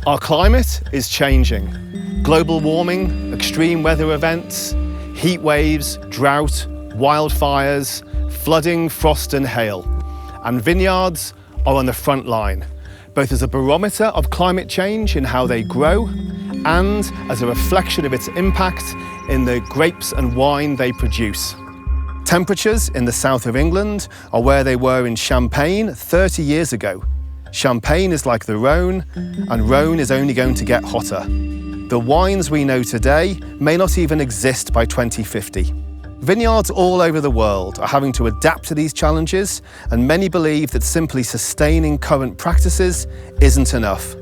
Our climate is changing. Global warming, extreme weather events, heat waves, drought, wildfires, flooding, frost and hail. And vineyards are on the front line, both as a barometer of climate change in how they grow and as a reflection of its impact in the grapes and wine they produce. Temperatures in the south of England are where they were in Champagne 30 years ago. Champagne is like the Rhône, and Rhône is only going to get hotter. The wines we know today may not even exist by 2050. Vineyards all over the world are having to adapt to these challenges, and many believe that simply sustaining current practices isn't enough.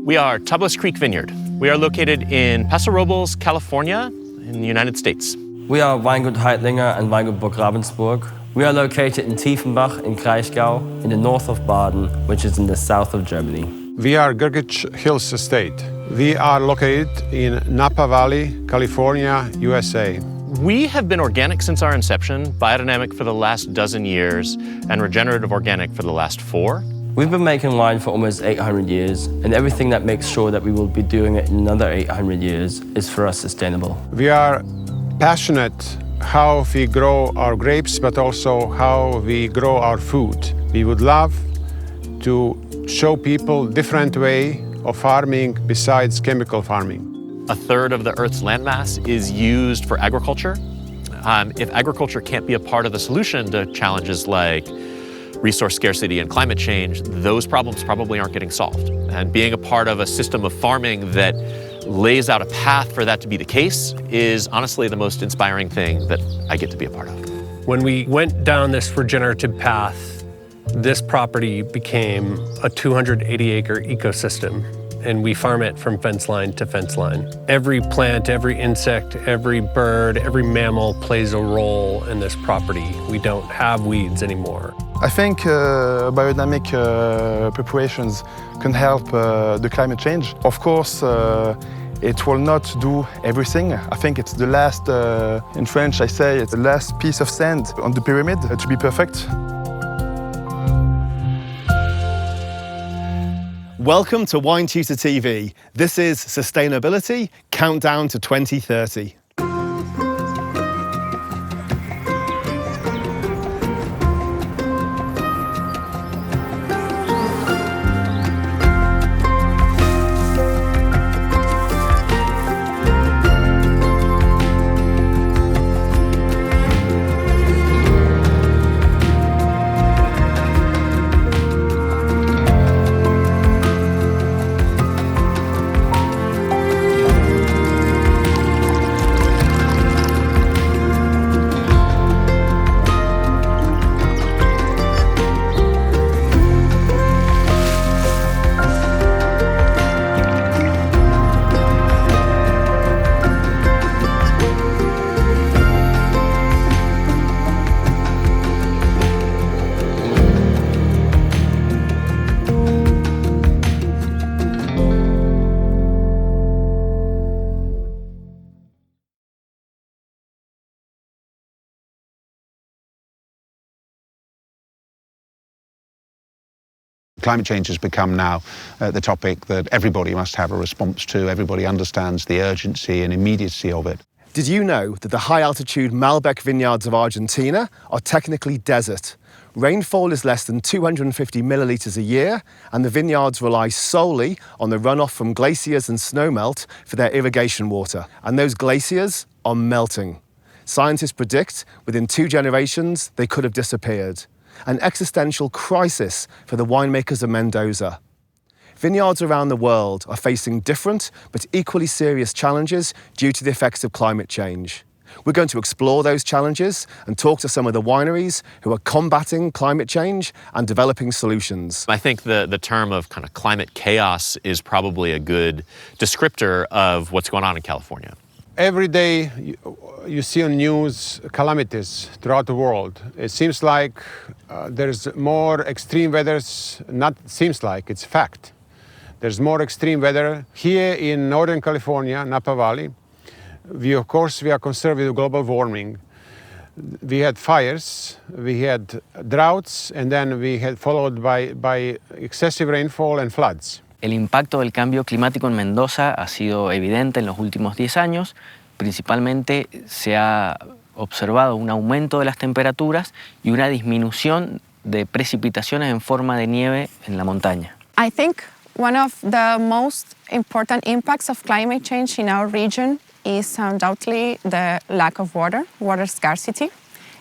We are Tablas Creek Vineyard. We are located in Paso Robles, California, in the United States. We are Weingut Heidlinger and Weingut Burg Ravensburg. We are located in Tiefenbach in Kraichgau, in the north of Baden, which is in the south of Germany. We are Gergich Hills Estate. We are located in Napa Valley, California, USA. We have been organic since our inception, biodynamic for the last dozen years, and regenerative organic for the last 4. We've been making wine for almost 800 years, and everything that makes sure that we will be doing it in another 800 years is for us sustainable. We are passionate how we grow our grapes, but also how we grow our food. We would love to show people different way of farming besides chemical farming. 1/3 of the Earth's landmass is used for agriculture. If agriculture can't be a part of the solution to challenges like resource scarcity and climate change, those problems probably aren't getting solved. And being a part of a system of farming that lays out a path for that to be the case is honestly the most inspiring thing that I get to be a part of. When we went down this regenerative path, this property became a 280-acre ecosystem, and we farm it from fence line to fence line. Every plant, every insect, every bird, every mammal plays a role in this property. We don't have weeds anymore. I think biodynamic preparations can help the climate change. Of course, it will not do everything. I think it's the last, in French I say, it's the last piece of sand on the pyramid to be perfect. Welcome to Wine Tutor TV. This is Sustainability Countdown to 2030. Climate change has become now the topic that everybody must have a response to. Everybody understands the urgency and immediacy of it. Did you know that the high-altitude Malbec vineyards of Argentina are technically desert? Rainfall is less than 250 millilitres a year, and the vineyards rely solely on the runoff from glaciers and snowmelt for their irrigation water. And those glaciers are melting. Scientists predict within 2 generations they could have disappeared. An existential crisis for the winemakers of Mendoza. Vineyards around the world are facing different but equally serious challenges due to the effects of climate change. We're going to explore those challenges and talk to some of the wineries who are combating climate change and developing solutions. I think the term of kind of climate chaos is probably a good descriptor of what's going on in California. Every day you see on news calamities throughout the world. It seems like there's more extreme weathers, not seems like, it's fact. There's more extreme weather. Here in Northern California, Napa Valley, we are concerned with global warming. We had fires, we had droughts, and then we had followed by excessive rainfall and floods. El impacto del cambio climático en Mendoza ha sido evidente en los últimos 10 años. Principalmente se ha observado un aumento de las temperaturas y una disminución de precipitaciones en forma de nieve en la montaña. I think one of the most important impacts of climate change in our region is undoubtedly the lack of water scarcity.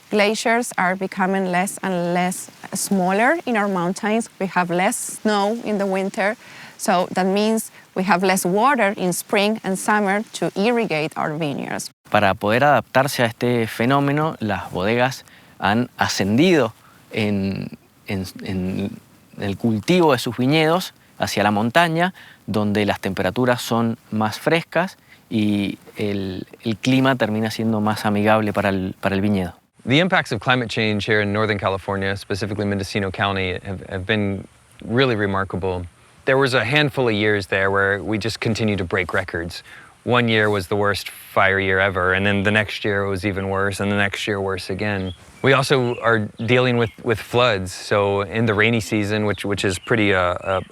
Glaciers are becoming less and less smaller in our mountains. We have less snow in the winter, so that means we have less water in spring and summer to irrigate our vineyards. Para poder adaptarse a este fenómeno, las bodegas han ascendido en el cultivo de sus viñedos hacia la montaña, donde las temperaturas son más frescas y el clima termina siendo más amigable para el viñedo. The impacts of climate change here in Northern California, specifically Mendocino County, have been really remarkable. There was a handful of years there where we just continued to break records. One year was the worst fire year ever, and then the next year it was even worse, and the next year worse again. We also are dealing with floods, so in the rainy season, which is a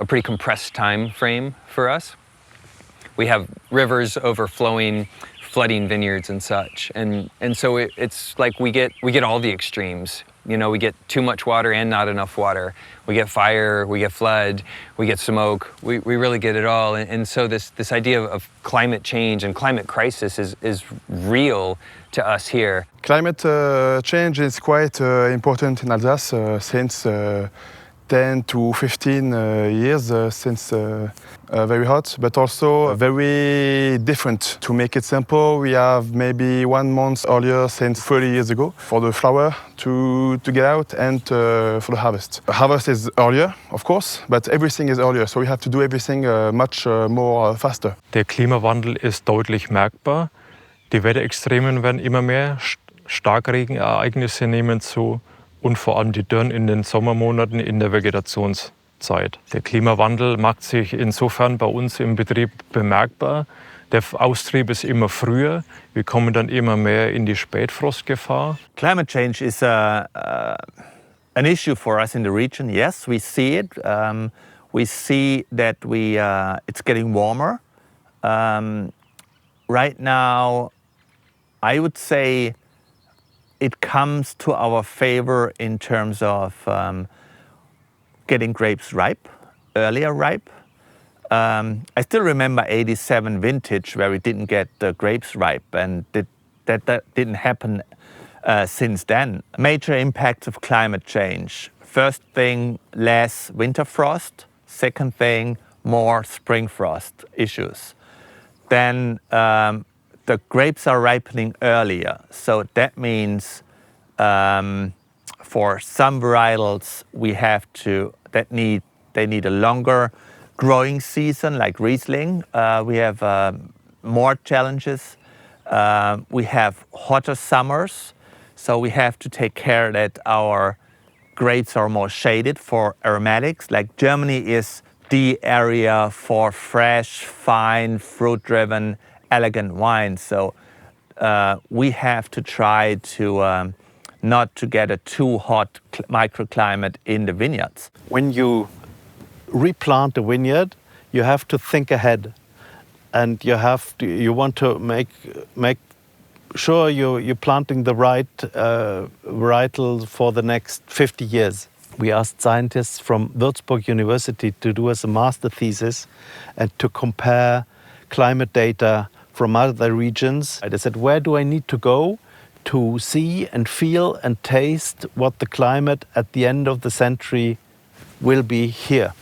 pretty compressed time frame for us, we have rivers overflowing, flooding vineyards and such, and so it's like we get all the extremes. You know, we get too much water and not enough water. We get fire, we get flood, we get smoke. We really get it all. And so this idea of climate change and climate crisis is real to us here. Climate change is quite important in Alsace since 10 to 15 years, since very hot, but also very different. To make it simple, we have maybe 1 month earlier since 30 years ago for the flower to get out and for the harvest. The harvest is earlier, of course, but everything is earlier, so we have to do everything much more faster. Der Klimawandel ist deutlich merkbar. Die Wetterextremen werden immer mehr, Starkregenereignisse nehmen zu und vor allem die Dürren in den Sommermonaten in der Vegetationszeit. Der Klimawandel macht sich insofern bei uns im Betrieb bemerkbar. Der Austrieb ist immer früher. Wir kommen dann immer mehr in die Spätfrostgefahr. Climate change is an issue for us in the region. Yes, we see it. We see that it's getting warmer. Right now, I would say it comes to our favor in terms of getting grapes ripe, earlier ripe. I still remember 87 vintage where we didn't get the grapes ripe, and that didn't happen since then. Major impacts of climate change. First thing, less winter frost. Second thing, more spring frost issues. Then the grapes are ripening earlier, so that means for some varietals they need a longer growing season, like Riesling. We have more challenges. We have hotter summers, so we have to take care that our grapes are more shaded for aromatics. Like Germany is the area for fresh, fine, fruit-driven, elegant wine. So we have to try to not to get a too hot microclimate in the vineyards. When you replant a vineyard, you have to think ahead, and you want to make sure you're planting the right varietal for the next 50 years. We asked scientists from Würzburg University to do as a master thesis and to compare climate data from other regions. I said, where do I need to go to see and feel and taste what the climate at the end of the century will be here?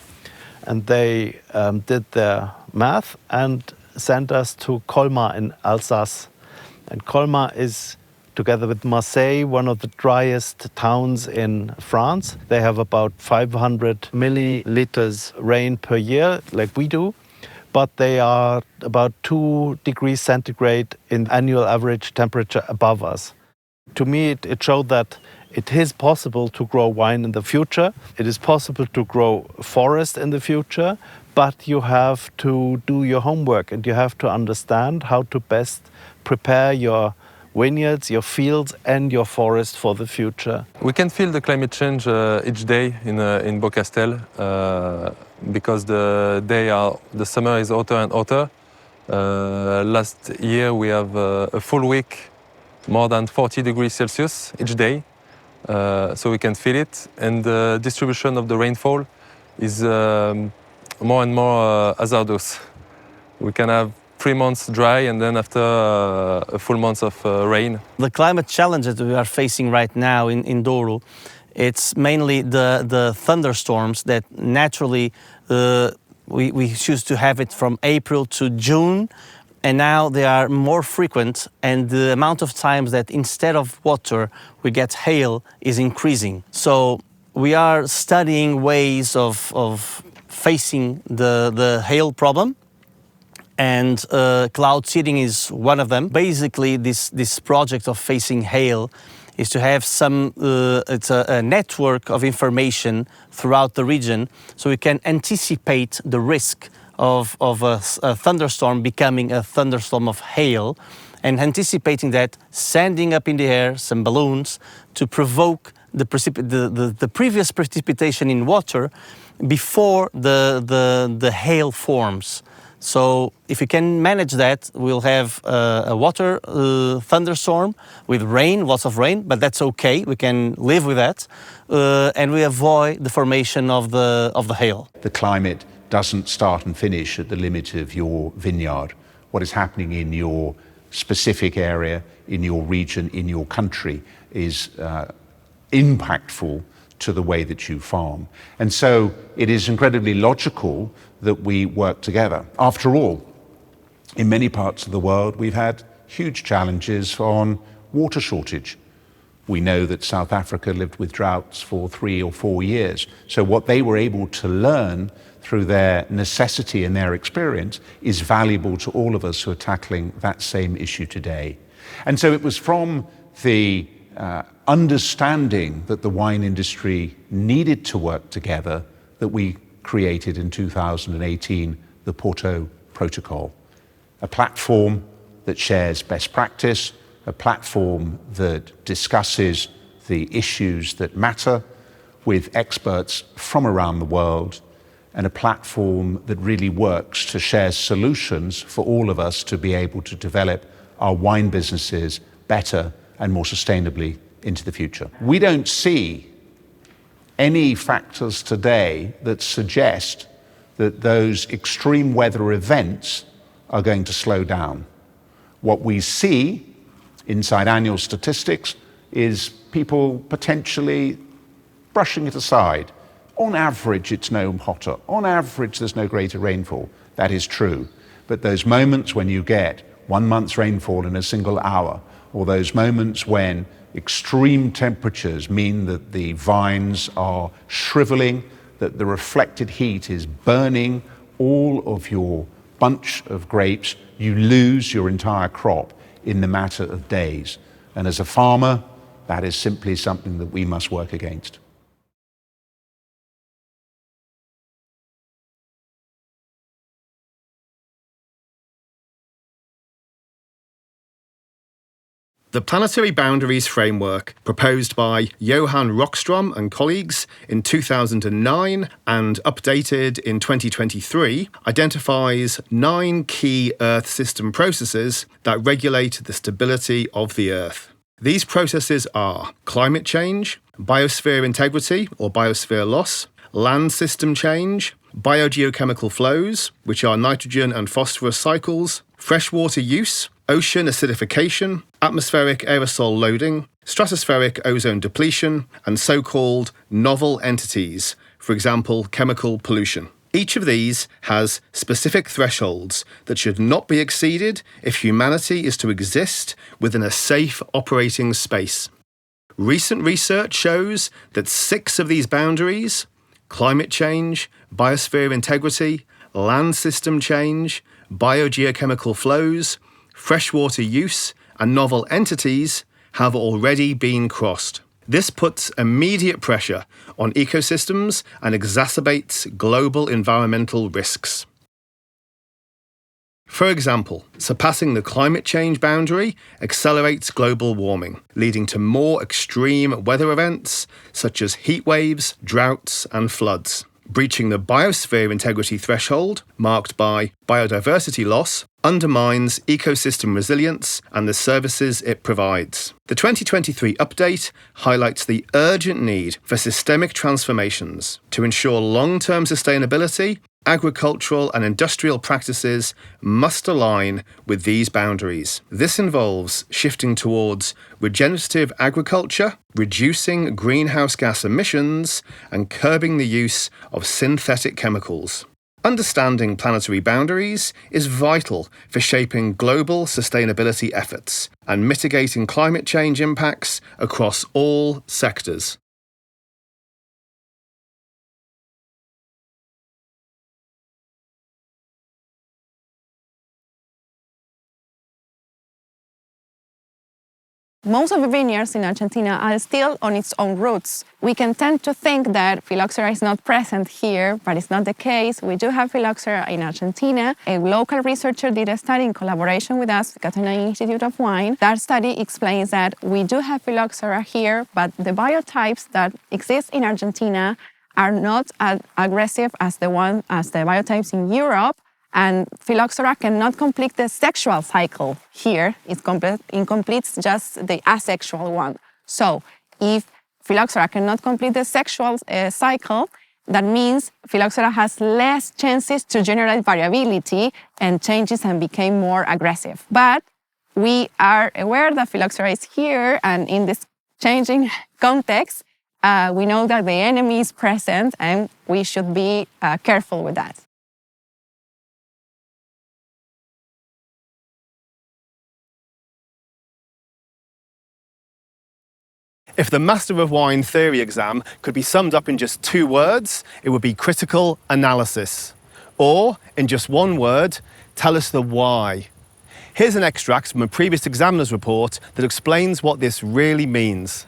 And they did their math and sent us to Colmar in Alsace. And Colmar is, together with Marseille, one of the driest towns in France. They have about 500 milliliters rain per year, like we do, but they are about 2 degrees centigrade in annual average temperature above us. To me, it showed that it is possible to grow wine in the future. It is possible to grow forest in the future, but you have to do your homework and you have to understand how to best prepare your vineyards, your fields and your forest for the future. We can feel the climate change each day in Beaucastel because the summer is hotter and hotter. Last year we have a full week more than 40 degrees Celsius each day, so we can feel it. And the distribution of the rainfall is more and more hazardous. We can have 3 months dry and then after a full month of rain. The climate challenges that we are facing right now in Douro, it's mainly the thunderstorms that naturally we used to have it from April to June, and now they are more frequent, and the amount of times that instead of water we get hail is increasing. So we are studying ways of facing the hail problem, and cloud seeding is one of them. Basically, this project of facing hail is to have it's a network of information throughout the region, so we can anticipate the risk of a thunderstorm becoming a thunderstorm of hail, and anticipating that, sending up in the air some balloons to provoke the previous precipitation in water before the hail forms. So if we can manage that, we'll have a water thunderstorm with rain, lots of rain, but that's okay. We can live with that, and we avoid the formation of the hail. The climate doesn't start and finish at the limit of your vineyard. What is happening in your specific area, in your region, in your country is impactful to the way that you farm. And so it is incredibly logical that we work together. After all, in many parts of the world, we've had huge challenges on water shortage. We know that South Africa lived with droughts for 3 or 4 years. So what they were able to learn through their necessity and their experience is valuable to all of us who are tackling that same issue today. And so it was from the understanding that the wine industry needed to work together that we created in 2018 the Porto Protocol, a platform that shares best practice, a platform that discusses the issues that matter with experts from around the world, and a platform that really works to share solutions for all of us to be able to develop our wine businesses better and more sustainably into the future. We don't see any factors today that suggest that those extreme weather events are going to slow down. What we see inside annual statistics is people potentially brushing it aside. On average, it's no hotter. On average, there's no greater rainfall. That is true. But those moments when you get 1 month's rainfall in a single hour, or those moments when extreme temperatures mean that the vines are shriveling, that the reflected heat is burning all of your bunch of grapes, you lose your entire crop in the matter of days. And as a farmer, that is simply something that we must work against. The Planetary Boundaries framework, proposed by Johan Rockstrom and colleagues in 2009 and updated in 2023, identifies 9 key Earth system processes that regulate the stability of the Earth. These processes are climate change, biosphere integrity or biosphere loss, land system change, biogeochemical flows, which are nitrogen and phosphorus cycles, freshwater use, ocean acidification, atmospheric aerosol loading, stratospheric ozone depletion, and so-called novel entities, for example, chemical pollution. Each of these has specific thresholds that should not be exceeded if humanity is to exist within a safe operating space. Recent research shows that 6 of these boundaries, climate change, biosphere integrity, land system change, biogeochemical flows, freshwater use, and novel entities, have already been crossed. This puts immediate pressure on ecosystems and exacerbates global environmental risks. For example, surpassing the climate change boundary accelerates global warming, leading to more extreme weather events such as heat waves, droughts, and floods. Breaching the biosphere integrity threshold, marked by biodiversity loss, undermines ecosystem resilience and the services it provides. The 2023 update highlights the urgent need for systemic transformations to ensure long-term sustainability. Agricultural and industrial practices must align with these boundaries. This involves shifting towards regenerative agriculture, reducing greenhouse gas emissions, and curbing the use of synthetic chemicals. Understanding planetary boundaries is vital for shaping global sustainability efforts and mitigating climate change impacts across all sectors. Most of the vineyards in Argentina are still on its own roots. We can tend to think that phylloxera is not present here, but it's not the case. We do have phylloxera in Argentina. A local researcher did a study in collaboration with us, the Catena Institute of Wine. That study explains that we do have phylloxera here, but the biotypes that exist in Argentina are not as aggressive as the biotypes in Europe. And phylloxera cannot complete the sexual cycle here. It completes just the asexual one. So if phylloxera cannot complete the sexual cycle, that means phylloxera has less chances to generate variability and changes and become more aggressive. But we are aware that phylloxera is here, and in this changing context, we know that the enemy is present, and we should be careful with that. If the Master of Wine theory exam could be summed up in just 2 words, it would be critical analysis. Or, in just 1 word, tell us the why. Here's an extract from a previous examiner's report that explains what this really means.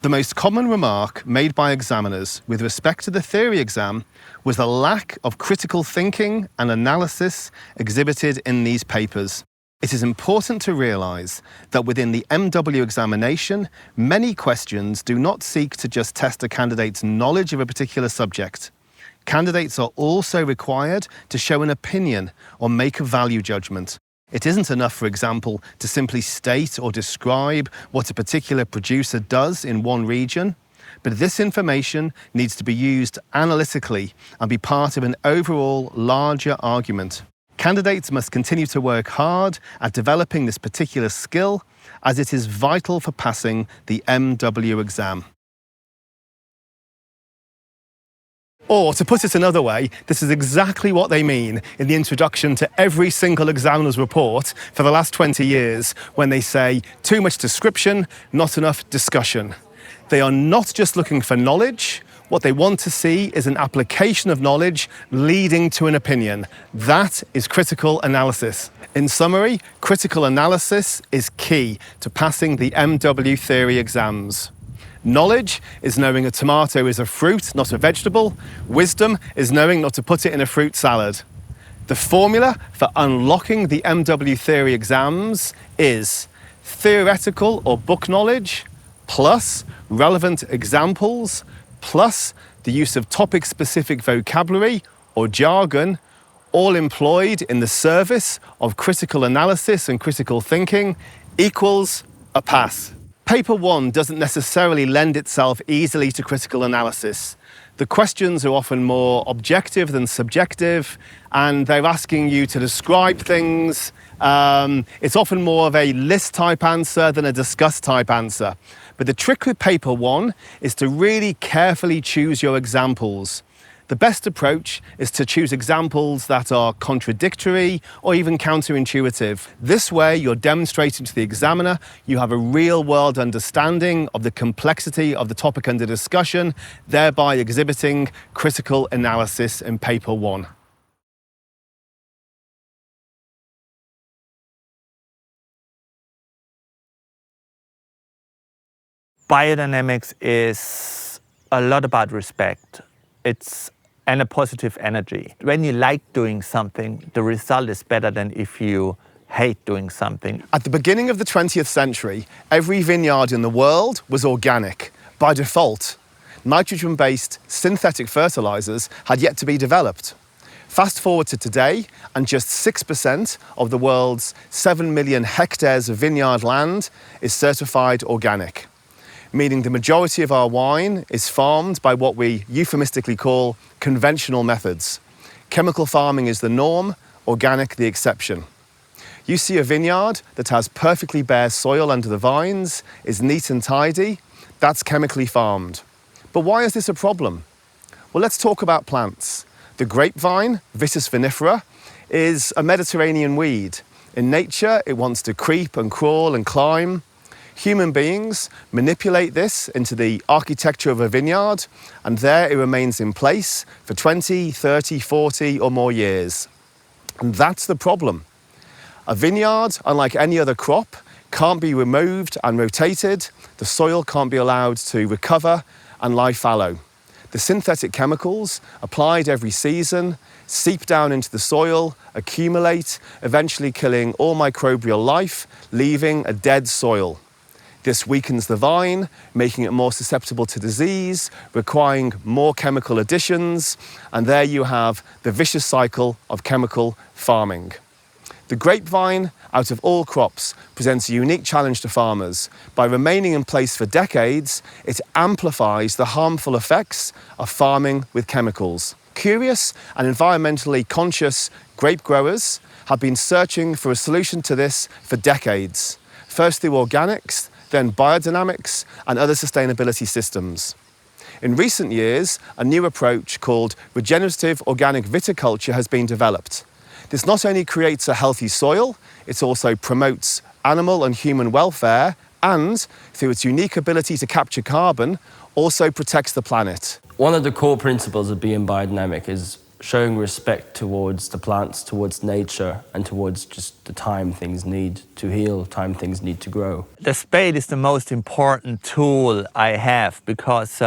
The most common remark made by examiners with respect to the theory exam was the lack of critical thinking and analysis exhibited in these papers. It is important to realise that within the MW examination, many questions do not seek to just test a candidate's knowledge of a particular subject. Candidates are also required to show an opinion or make a value judgment. It isn't enough, for example, to simply state or describe what a particular producer does in one region, but this information needs to be used analytically and be part of an overall larger argument. Candidates must continue to work hard at developing this particular skill, as it is vital for passing the MW exam. Or, to put it another way, this is exactly what they mean in the introduction to every single examiner's report for the last 20 years, when they say, too much description, not enough discussion. They are not just looking for knowledge. What they want to see is an application of knowledge leading to an opinion. That is critical analysis. In summary, critical analysis is key to passing the MW theory exams. Knowledge is knowing a tomato is a fruit, not a vegetable. Wisdom is knowing not to put it in a fruit salad. The formula for unlocking the MW theory exams is theoretical or book knowledge plus relevant examples plus the use of topic-specific vocabulary or jargon, all employed in the service of critical analysis and critical thinking, equals a pass. Paper 1 doesn't necessarily lend itself easily to critical analysis. The questions are often more objective than subjective, and they're asking you to describe things. It's often more of a list-type answer than a discuss-type answer. But the trick with paper 1 is to really carefully choose your examples. The best approach is to choose examples that are contradictory or even counterintuitive. This way, you're demonstrating to the examiner you have a real-world understanding of the complexity of the topic under discussion, thereby exhibiting critical analysis in paper 1. Biodynamics is a lot about respect. It's and a positive energy. When you like doing something, the result is better than if you hate doing something. At the beginning of the 20th century, every vineyard in the world was organic. By default, nitrogen-based synthetic fertilizers had yet to be developed. Fast forward to today, and just 6% of the world's 7 million hectares of vineyard land is certified organic, meaning the majority of our wine is farmed by what we euphemistically call conventional methods. Chemical farming is the norm, organic the exception. You see a vineyard that has perfectly bare soil under the vines, is neat and tidy, that's chemically farmed. But why is this a problem? Well, let's talk about plants. The grapevine, Vitis vinifera, is a Mediterranean weed. In nature, it wants to creep and crawl and climb. Human beings manipulate this into the architecture of a vineyard, and there it remains in place for 20, 30, 40 or more years. And that's the problem. A vineyard, unlike any other crop, can't be removed and rotated. The soil can't be allowed to recover and lie fallow. The synthetic chemicals applied every season seep down into the soil, accumulate, eventually killing all microbial life, leaving a dead soil. This weakens the vine, making it more susceptible to disease, requiring more chemical additions, and there you have the vicious cycle of chemical farming. The grapevine, out of all crops, presents a unique challenge to farmers. By remaining in place for decades, it amplifies the harmful effects of farming with chemicals. Curious and environmentally conscious grape growers have been searching for a solution to this for decades, first through organics, then biodynamics and other sustainability systems. In recent years, a new approach called regenerative organic viticulture has been developed. This not only creates a healthy soil, it also promotes animal and human welfare and, through its unique ability to capture carbon, also protects the planet. One of the core principles of being biodynamic is showing respect towards the plants, towards nature, and towards just the time things need to heal, time things need to grow. The spade is the most important tool I have because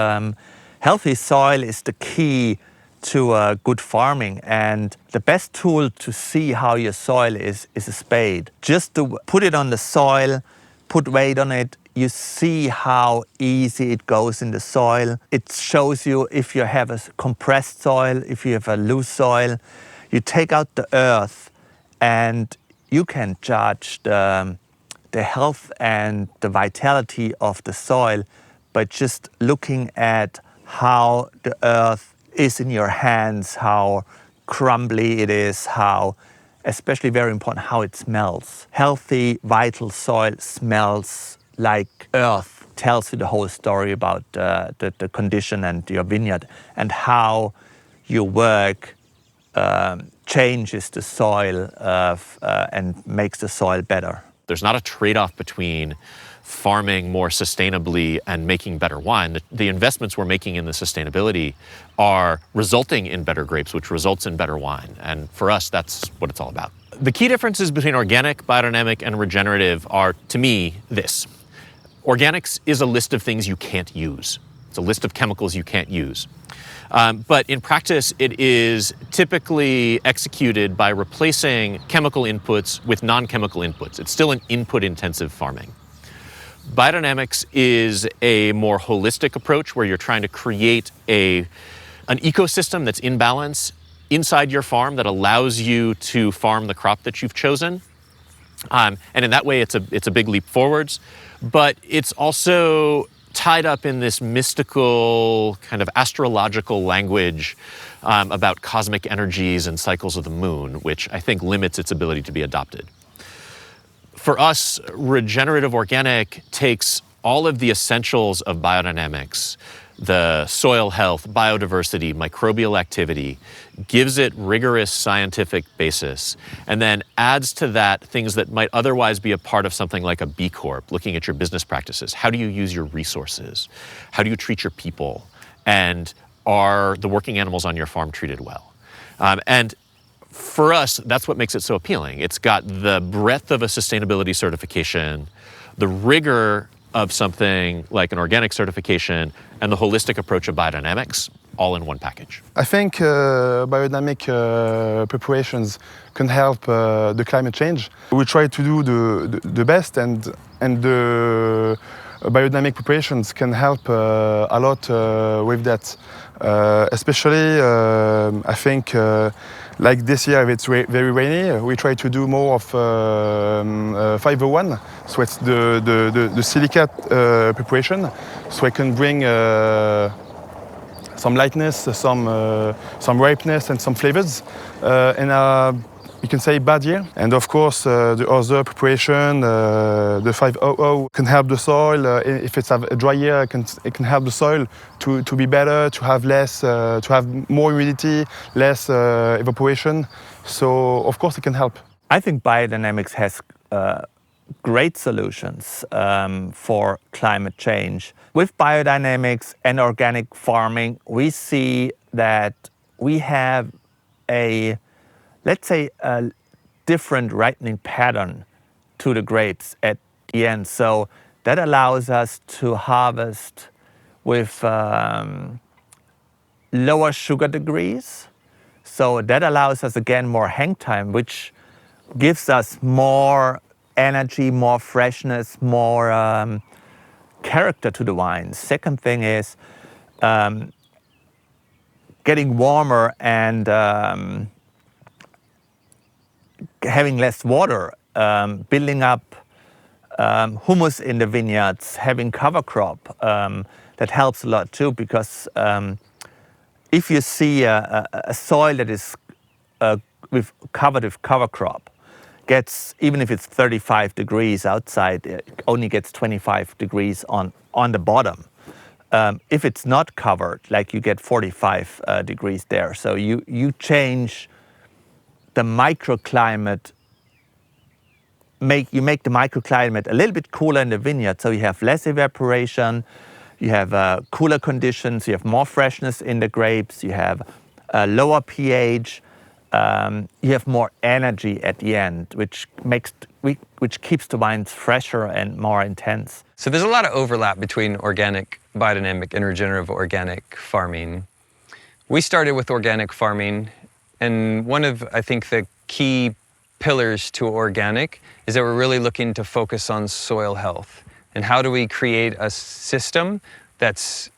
healthy soil is the key to good farming, and the best tool to see how your soil is a spade. Just to put it on the soil, put weight on it, you see how easy it goes in the soil. It shows you if you have a compressed soil, if you have a loose soil. You take out the earth and you can judge the health and the vitality of the soil by just looking at how the earth is in your hands, how crumbly it is, how, especially very important, how it smells. Healthy, vital soil smells like earth, tells you the whole story about the condition and your vineyard, and how your work changes the soil and makes the soil better. There's not a trade-off between farming more sustainably and making better wine. The investments we're making in the sustainability are resulting in better grapes, which results in better wine. And for us, that's what it's all about. The key differences between organic, biodynamic, and regenerative are, to me, this. Organics is a list of things you can't use. It's a list of chemicals you can't use. But in practice, it is typically executed by replacing chemical inputs with non-chemical inputs. It's still an input-intensive farming. Biodynamics is a more holistic approach where you're trying to create an ecosystem that's in balance inside your farm that allows you to farm the crop that you've chosen. And in that way, it's a big leap forwards. But it's also tied up in this mystical kind of astrological language about cosmic energies and cycles of the moon, which I think limits its ability to be adopted. For us, regenerative organic takes all of the essentials of biodynamics, the soil health, biodiversity, microbial activity, gives it rigorous scientific basis, and then adds to that things that might otherwise be a part of something like a B Corp, looking at your business practices. How do you use your resources? How do you treat your people? And are the working animals on your farm treated well? And for us, that's what makes it so appealing. It's got the breadth of a sustainability certification, the rigor of something like an organic certification, and the holistic approach of biodynamics. all in one package? I think biodynamic preparations can help the climate change. We try to do the best, and the biodynamic preparations can help a lot with that. Especially, I think, like this year, if it's very rainy, we try to do more of 501. So it's the silicate preparation, so I can bring some lightness, some ripeness, and some flavors. You can say bad year. And of course, the other preparation, the 500, can help the soil. If it's a dry year, it can help the soil to be better, to have less, to have more humidity, less evaporation. So of course, it can help. I think biodynamics has great solutions for climate change. With biodynamics and organic farming, we see that we have let's say, a different ripening pattern to the grapes at the end. So that allows us to harvest with lower sugar degrees. So that allows us, again, more hang time, which gives us more energy, more freshness, more character to the wines. Second thing is getting warmer and having less water, building up humus in the vineyards, having cover crop, that helps a lot too, because if you see a soil that is covered with cover crop, even if it's 35 degrees outside, it only gets 25 degrees on the bottom. If it's not covered, like, you get 45 degrees there. So you change the microclimate, you make the microclimate a little bit cooler in the vineyard, so you have less evaporation, you have cooler conditions, you have more freshness in the grapes, you have a lower pH, you have more energy at the end, which keeps the wines fresher and more intense. So there's a lot of overlap between organic, biodynamic, and regenerative organic farming. We started with organic farming, and one of, I think, the key pillars to organic is that we're really looking to focus on soil health. And how do we create a system that's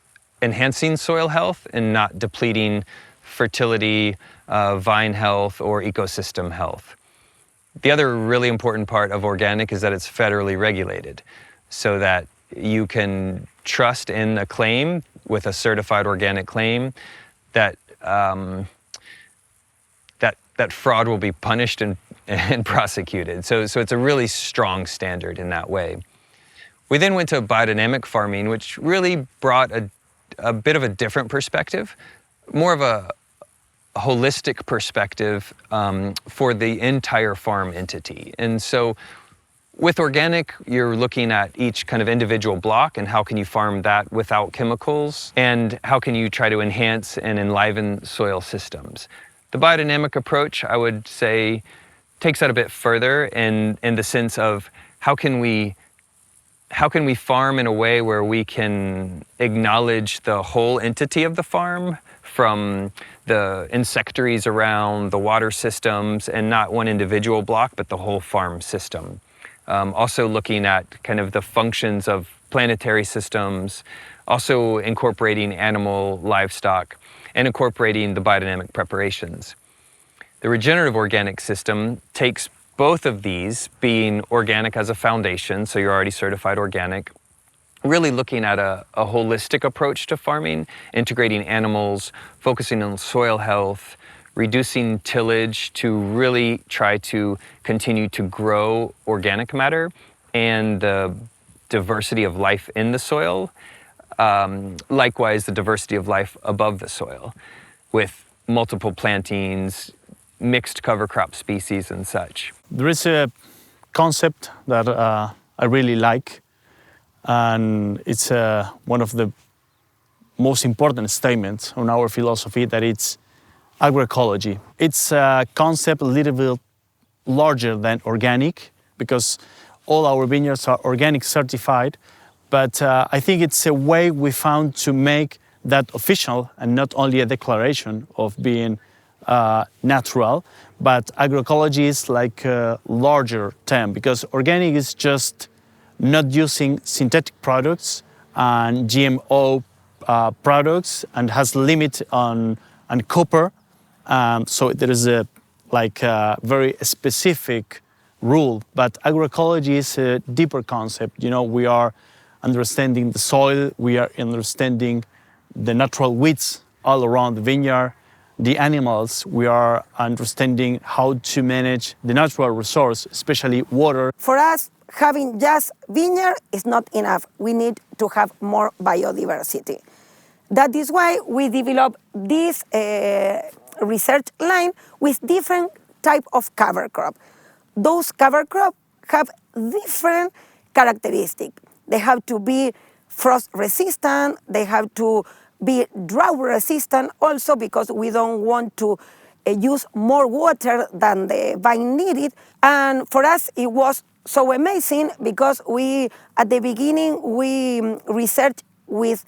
enhancing soil health and not depleting fertility, vine health, or ecosystem health? The other really important part of organic is that it's federally regulated, so that you can trust in a claim with a certified organic claim that that fraud will be punished and prosecuted. So it's a really strong standard in that way. We then went to biodynamic farming, which really brought a bit of a different perspective, more of a holistic perspective for the entire farm entity. And so with organic, you're looking at each kind of individual block and how can you farm that without chemicals, and how can you try to enhance and enliven soil systems. The biodynamic approach, I would say, takes that a bit further in the sense of how can we farm in a way where we can acknowledge the whole entity of the farm, from the insectaries around, the water systems, and not one individual block, but the whole farm system. Also looking at kind of the functions of planetary systems, also incorporating animal, livestock, and incorporating the biodynamic preparations. The regenerative organic system takes both of these, being organic as a foundation, so you're already certified organic, really looking at a holistic approach to farming, integrating animals, focusing on soil health, reducing tillage to really try to continue to grow organic matter and the diversity of life in the soil. Likewise, the diversity of life above the soil, with multiple plantings, mixed cover crop species and such. There is a concept that I really like, and it's one of the most important statements on our philosophy, that it's agroecology. It's a concept a little bit larger than organic, because all our vineyards are organic certified, but I think it's a way we found to make that official and not only a declaration of being natural, but agroecology is like a larger term, because organic is just not using synthetic products and GMO products, and has limit on copper. So there is a very specific rule. But agroecology is a deeper concept. You know, we are understanding the soil, we are understanding the natural weeds all around the vineyard, the animals, we are understanding how to manage the natural resource, especially water. For us, having just vineyard is not enough. We need to have more biodiversity. That is why we developed this research line with different type of cover crop. Those cover crop have different characteristics. They have to be frost resistant, they have to be drought resistant also, because we don't want to use more water than the vine needed. And for us it was so amazing, because at the beginning we researched with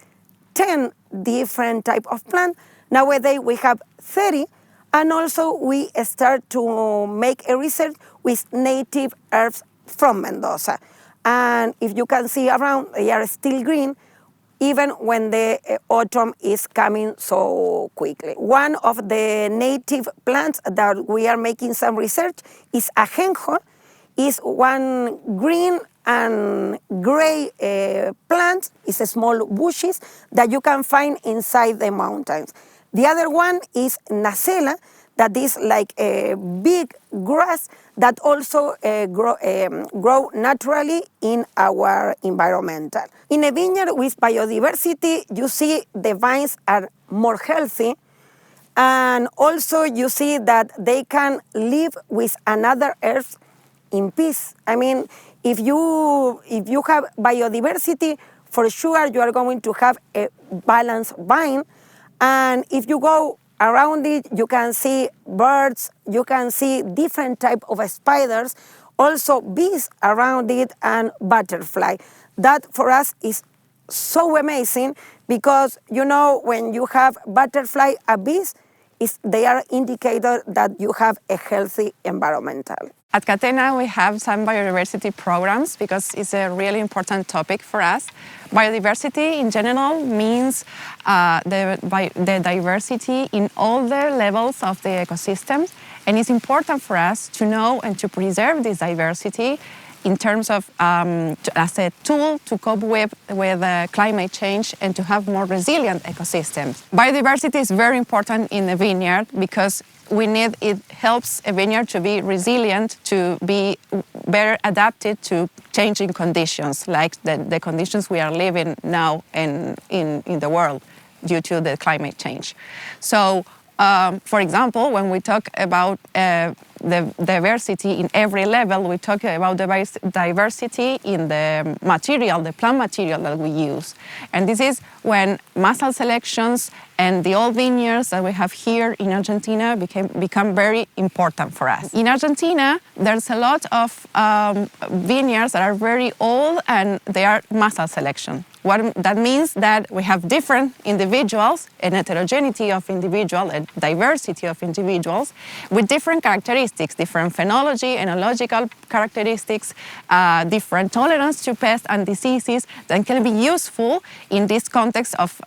10 different type of plants. Nowadays we have 30, and also we start to make a research with native herbs from Mendoza. And if you can see around, they are still green, even when the autumn is coming so quickly. One of the native plants that we are making some research is ajenjo. It's one green and gray plant. It's a small bushes that you can find inside the mountains. The other one is nacela, that is like a big grass that also grow naturally in our environmental. In a vineyard with biodiversity, you see the vines are more healthy, and also you see that they can live with another earth in peace. I mean, if you have biodiversity, for sure you are going to have a balanced vine, and if you go around it, you can see birds, you can see different type of spiders, also bees around it, and butterfly. That for us is so amazing, because you know, when you have butterfly and bees, they are indicator that you have a healthy environmental. At Catena, we have some biodiversity programs because it's a really important topic for us. Biodiversity in general means the diversity in all the levels of the ecosystems, and it's important for us to know and to preserve this diversity in terms of as a tool to cope with climate change and to have more resilient ecosystems. Biodiversity is very important in the vineyard because it helps a vineyard to be resilient, to be better adapted to changing conditions, like the conditions we are living now in the world due to the climate change. So, for example, when we talk about the diversity in every level, we talk about the diversity in the material, the plant material that we use. And this is when massal selections and the old vineyards that we have here in Argentina become very important for us. In Argentina, there's a lot of vineyards that are very old and they are massal selection. That means that we have different individuals, an heterogeneity of individuals, a diversity of individuals with different characteristics, different phenology, enological characteristics, different tolerance to pests and diseases that can be useful in this context of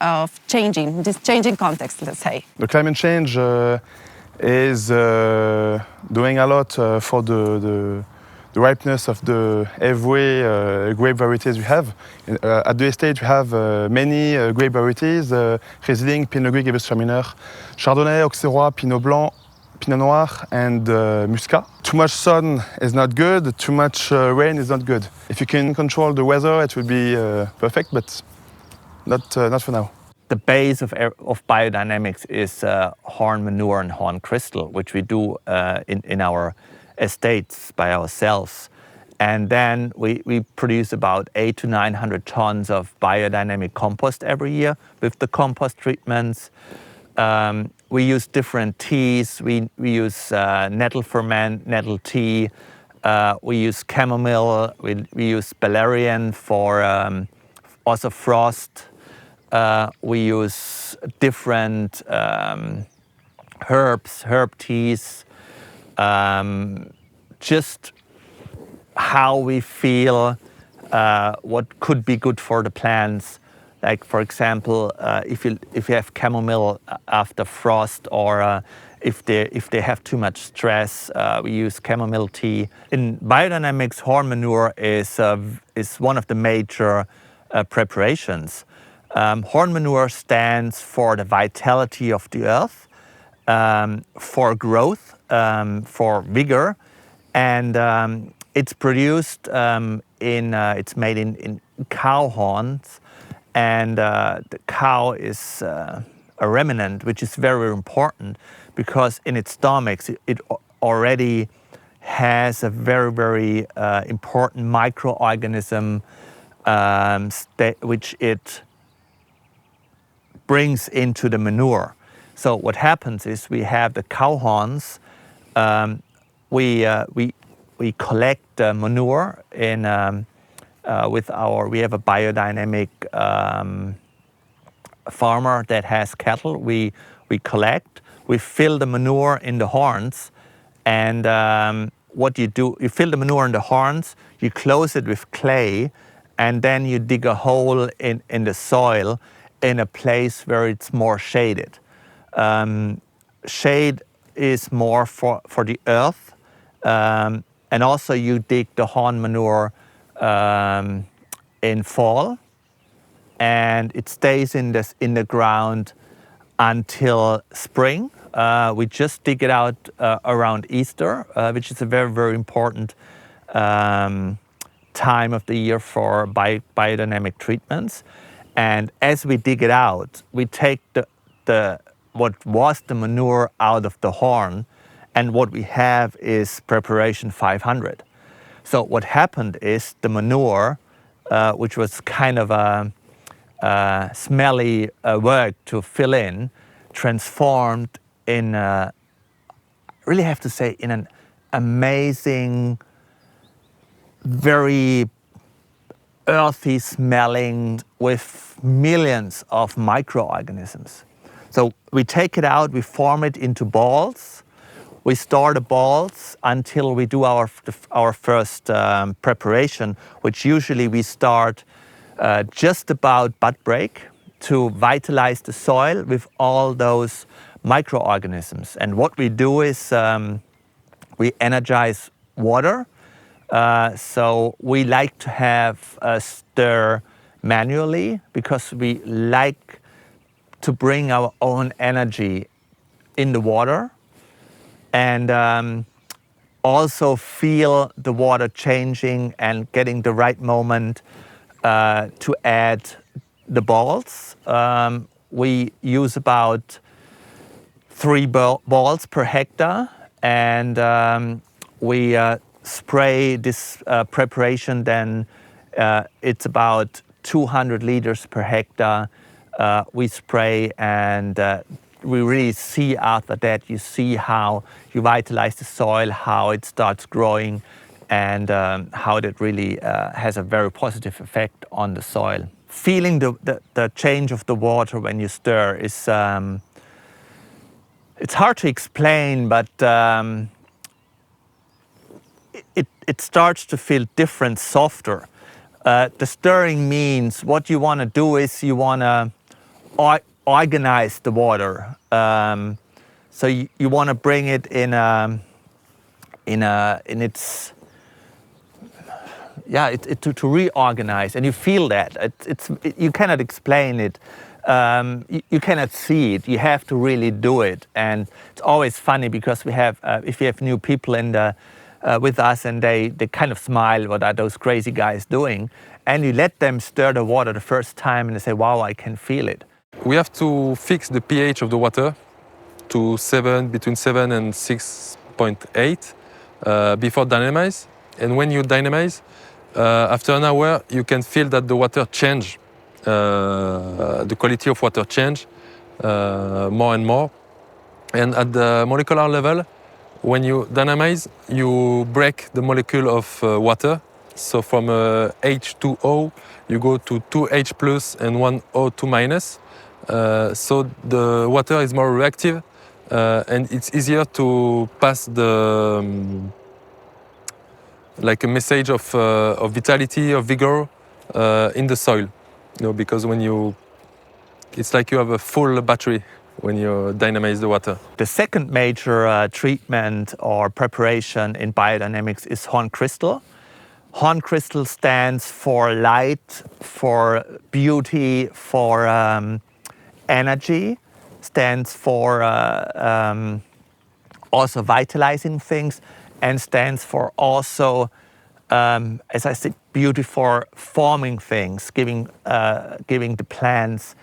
this changing context, let's say. The climate change is doing a lot for the ripeness of every grape varieties we have. At the estate we have many grape varieties, Riesling, Pinot Gris, Gewürztraminer, Chardonnay, Auxerrois, Pinot Blanc, Pinot Noir, and Muscat. Too much sun is not good, too much rain is not good. If you can control the weather, it will be perfect, but not for now. The base of biodynamics is horn manure and horn crystal, which we do in our estates by ourselves. And then we produce about 800 to 900 tons of biodynamic compost every year with the compost treatments. We use different teas. We use nettle ferment, nettle tea. We use chamomile. We use valerian for also frost. we use different herbs, herb teas, just how we feel what could be good for the plants. Like, for example, if you have chamomile after frost, or if they have too much stress, we use chamomile tea. In biodynamics, horn manure is one of the major preparations. Horn manure stands for the vitality of the earth, for growth, for vigor, and it's produced it's made in cow horns, and the cow is a ruminant, which is very important because in its stomachs it already has a very, very important microorganism which it brings into the manure. So what happens is we have the cow horns. We collect the manure in we have a biodynamic farmer that has cattle. We collect, we fill the manure in the horns, and what you do, you fill the manure in the horns, you close it with clay, and then you dig a hole in the soil in a place where it's more shaded. Shade is more for the earth, and also you dig the horn manure in fall, and it stays in the ground until spring. We just dig it out around Easter, which is a very, very important time of the year for biodynamic treatments. And as we dig it out, we take what was the manure out of the horn, and what we have is preparation 500. So what happened is the manure, which was kind of a smelly work to fill in, transformed in really have to say in an amazing, very earthy smelling with millions of microorganisms. So we take it out, we form it into balls. We store the balls until we do our first preparation, which usually we start just about bud break to vitalize the soil with all those microorganisms. And what we do is we energize water. So we like to have a stir manually because we like to bring our own energy in the water, and also feel the water changing and getting the right moment to add the balls. We use about 3 balls per hectare, and we spray this preparation. Then it's about 200 liters per hectare. We spray, and we really see after that, you see how you vitalize the soil, how it starts growing, and how that really has a very positive effect on the soil. Feeling the change of the water when you stir is, it's hard to explain, but it starts to feel different, softer. The stirring means what you want to do is you want to organize the water. So you want to bring it in its, yeah, to reorganize, and you feel that. You cannot explain it. You cannot see it. You have to really do it. And it's always funny because we have, if you have new people in the with us, and they kind of smile, what are those crazy guys doing? And you let them stir the water the first time, and they say, wow, I can feel it. We have to fix the pH of the water to between 7 and 6.8 before dynamize. And when you dynamize, after an hour, you can feel that the water change, the quality of water change more and more. And at the molecular level, when you dynamize, you break the molecule of water, So from H2O, you go to 2H plus and 1 O2 minus. So the water is more reactive and it's easier to pass the like a message of vitality, of vigor in the soil. You know, because when it's like you have a full battery when you dynamize the water. The second major treatment or preparation in biodynamics is horn crystal. Horn crystal stands for light, for beauty, for energy, stands for also vitalizing things, and stands for also, as I said, beauty for forming things, giving the plants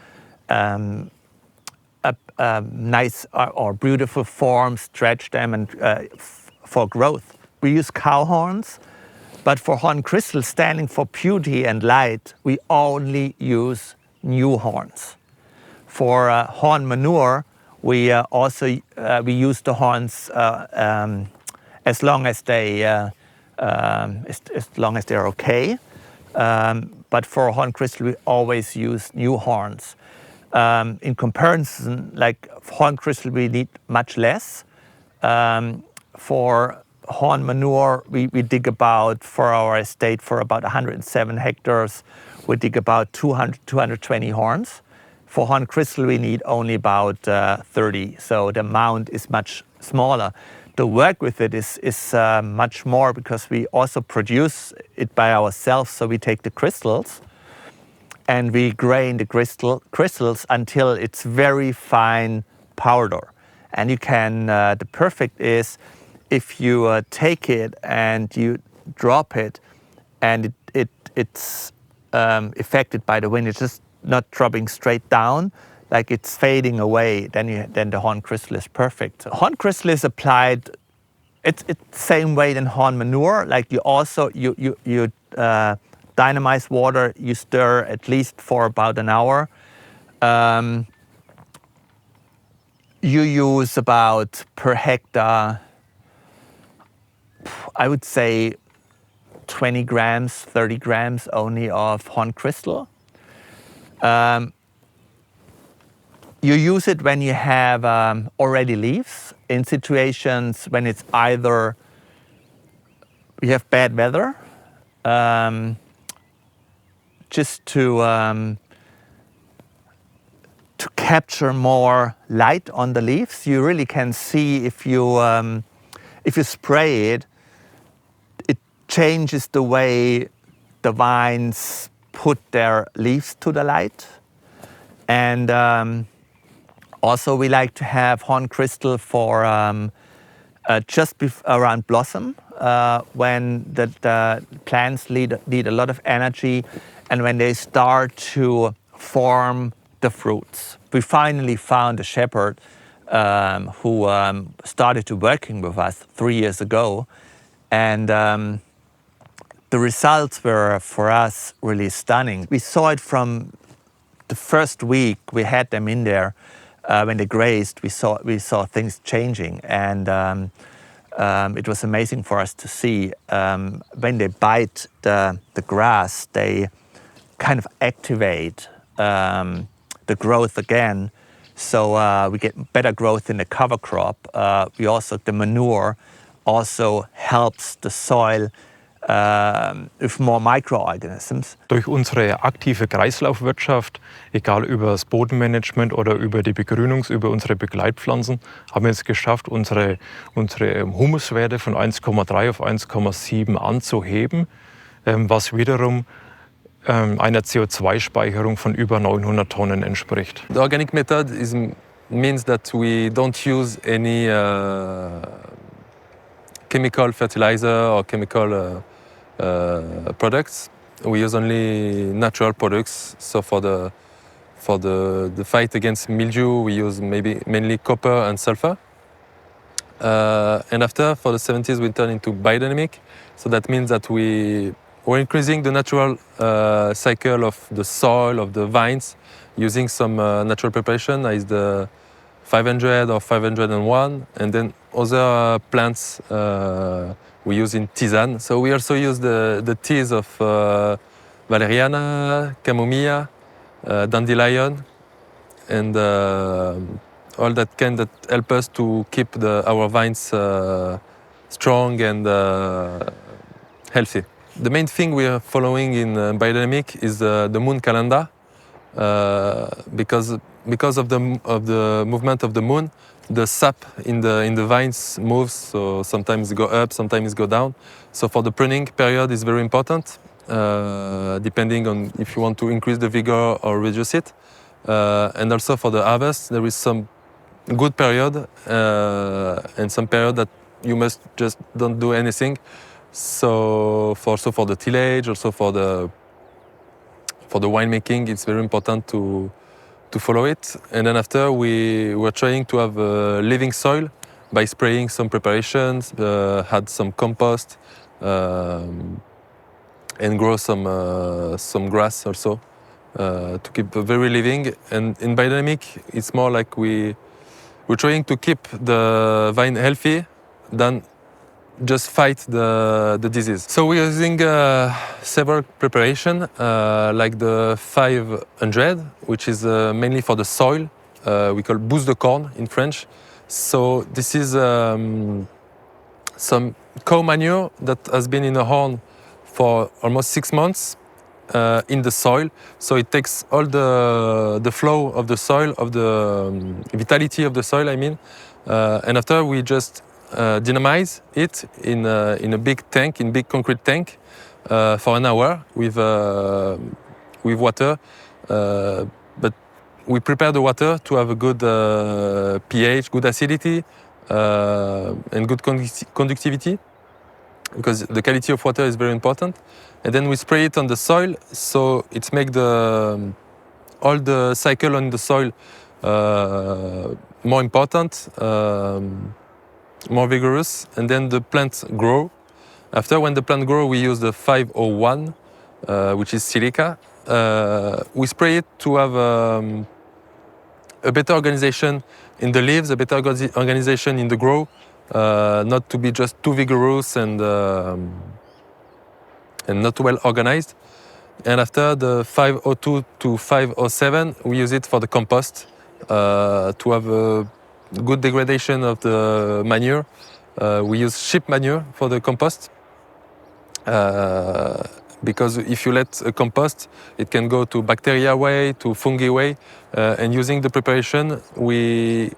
a nice or beautiful form, stretch them, and for growth. We use cow horns, but for horn crystal standing for beauty and light, we only use new horns. For horn manure, we also we use the horns as long as they're okay. But for horn crystal, we always use new horns. In comparison, like horn crystal, we need much less. For horn manure, we dig about, for our estate, for about 107 hectares, we dig about 220 horns. For horn crystal, we need only about 30, so the amount is much smaller. The work with it is much more because we also produce it by ourselves, so we take the crystals and we grain the crystals until it's very fine powder. And you can, the perfect is if you take it and you drop it and it's affected by the wind, it's just not dropping straight down, like it's fading away, then the horn crystal is perfect. Horn crystal is applied, it's same way than horn manure, like you also, you dynamize water, you stir at least for about an hour. You use about per hectare, I would say 20 grams, 30 grams only of horn crystal. You use it when you have already leaves, in situations when it's either we have bad weather, just to capture more light on the leaves. You really can see if you spray it, it changes the way the vines put their leaves to the light. And also we like to have horn crystal for just around blossom, when the plants need a lot of energy and when they start to form the fruits. We finally found a shepherd who started to working with us 3 years ago, and the results were for us really stunning. We saw it from the first week we had them in there. When they grazed, we saw things changing, and it was amazing for us to see. When they bite the grass, they kind of activate the growth again, so we get better growth in the cover crop. The manure also helps the soil with more microorganisms. Durch unsere aktive Kreislaufwirtschaft, egal über das Bodenmanagement oder über die über unsere Begleitpflanzen, haben wir es geschafft, unsere Humuswerte von 1,3 auf 1,7 anzuheben, was wiederum einer CO2-Speicherung von über 900 Tonnen entspricht. The organic method means that we don't use any chemical fertilizer or chemical products. We use only natural products. So for the fight against mildew, we use mainly copper and sulfur. And after, for the 70s, we turned into biodynamic. So that means that we're increasing the natural cycle of the soil, of the vines, using some natural preparation, as the 500 or 501, and then other plants we use in tisane. So we also use the teas of valeriana, chamomilla, dandelion, and all that that help us to keep our vines strong and healthy. The main thing we are following in biodynamic is the moon calendar, because of the movement of the moon, the sap in the vines moves. So sometimes it go up, sometimes it go down. So for the pruning period is very important, depending on if you want to increase the vigor or reduce it. And also for the harvest, there is some good period and some period that you must just don't do anything. So also for the tillage, also for the winemaking, it's very important to follow it. And then after we were trying to have living soil by spraying some preparations, had some compost, and grow some grass also to keep very living. And in biodynamic, it's more like we're trying to keep the vine healthy than just fight the disease. So we're using several preparation, like the 500, which is mainly for the soil. We call bouse de corne in French. So this is some cow manure that has been in a horn for almost 6 months in the soil. So it takes all the flow of the soil, of the vitality of the soil, I mean. And after we just dynamize it in a big tank, in big concrete tank, for an hour with water. But we prepare the water to have a good pH, good acidity, and good conductivity, because the quality of water is very important. And then we spray it on the soil, so it makes all the cycle on the soil more important, more vigorous, and then the plants grow. After, when the plant grow, we use the 501, which is silica. We spray it to have a better organization in the leaves, a better organization in the grow, not to be just too vigorous and not well organized. And after the 502 to 507, we use it for the compost, to have a good degradation of the manure. We use sheep manure for the compost, because if you let a compost, it can go to bacteria way, to fungi way, and using the preparation, we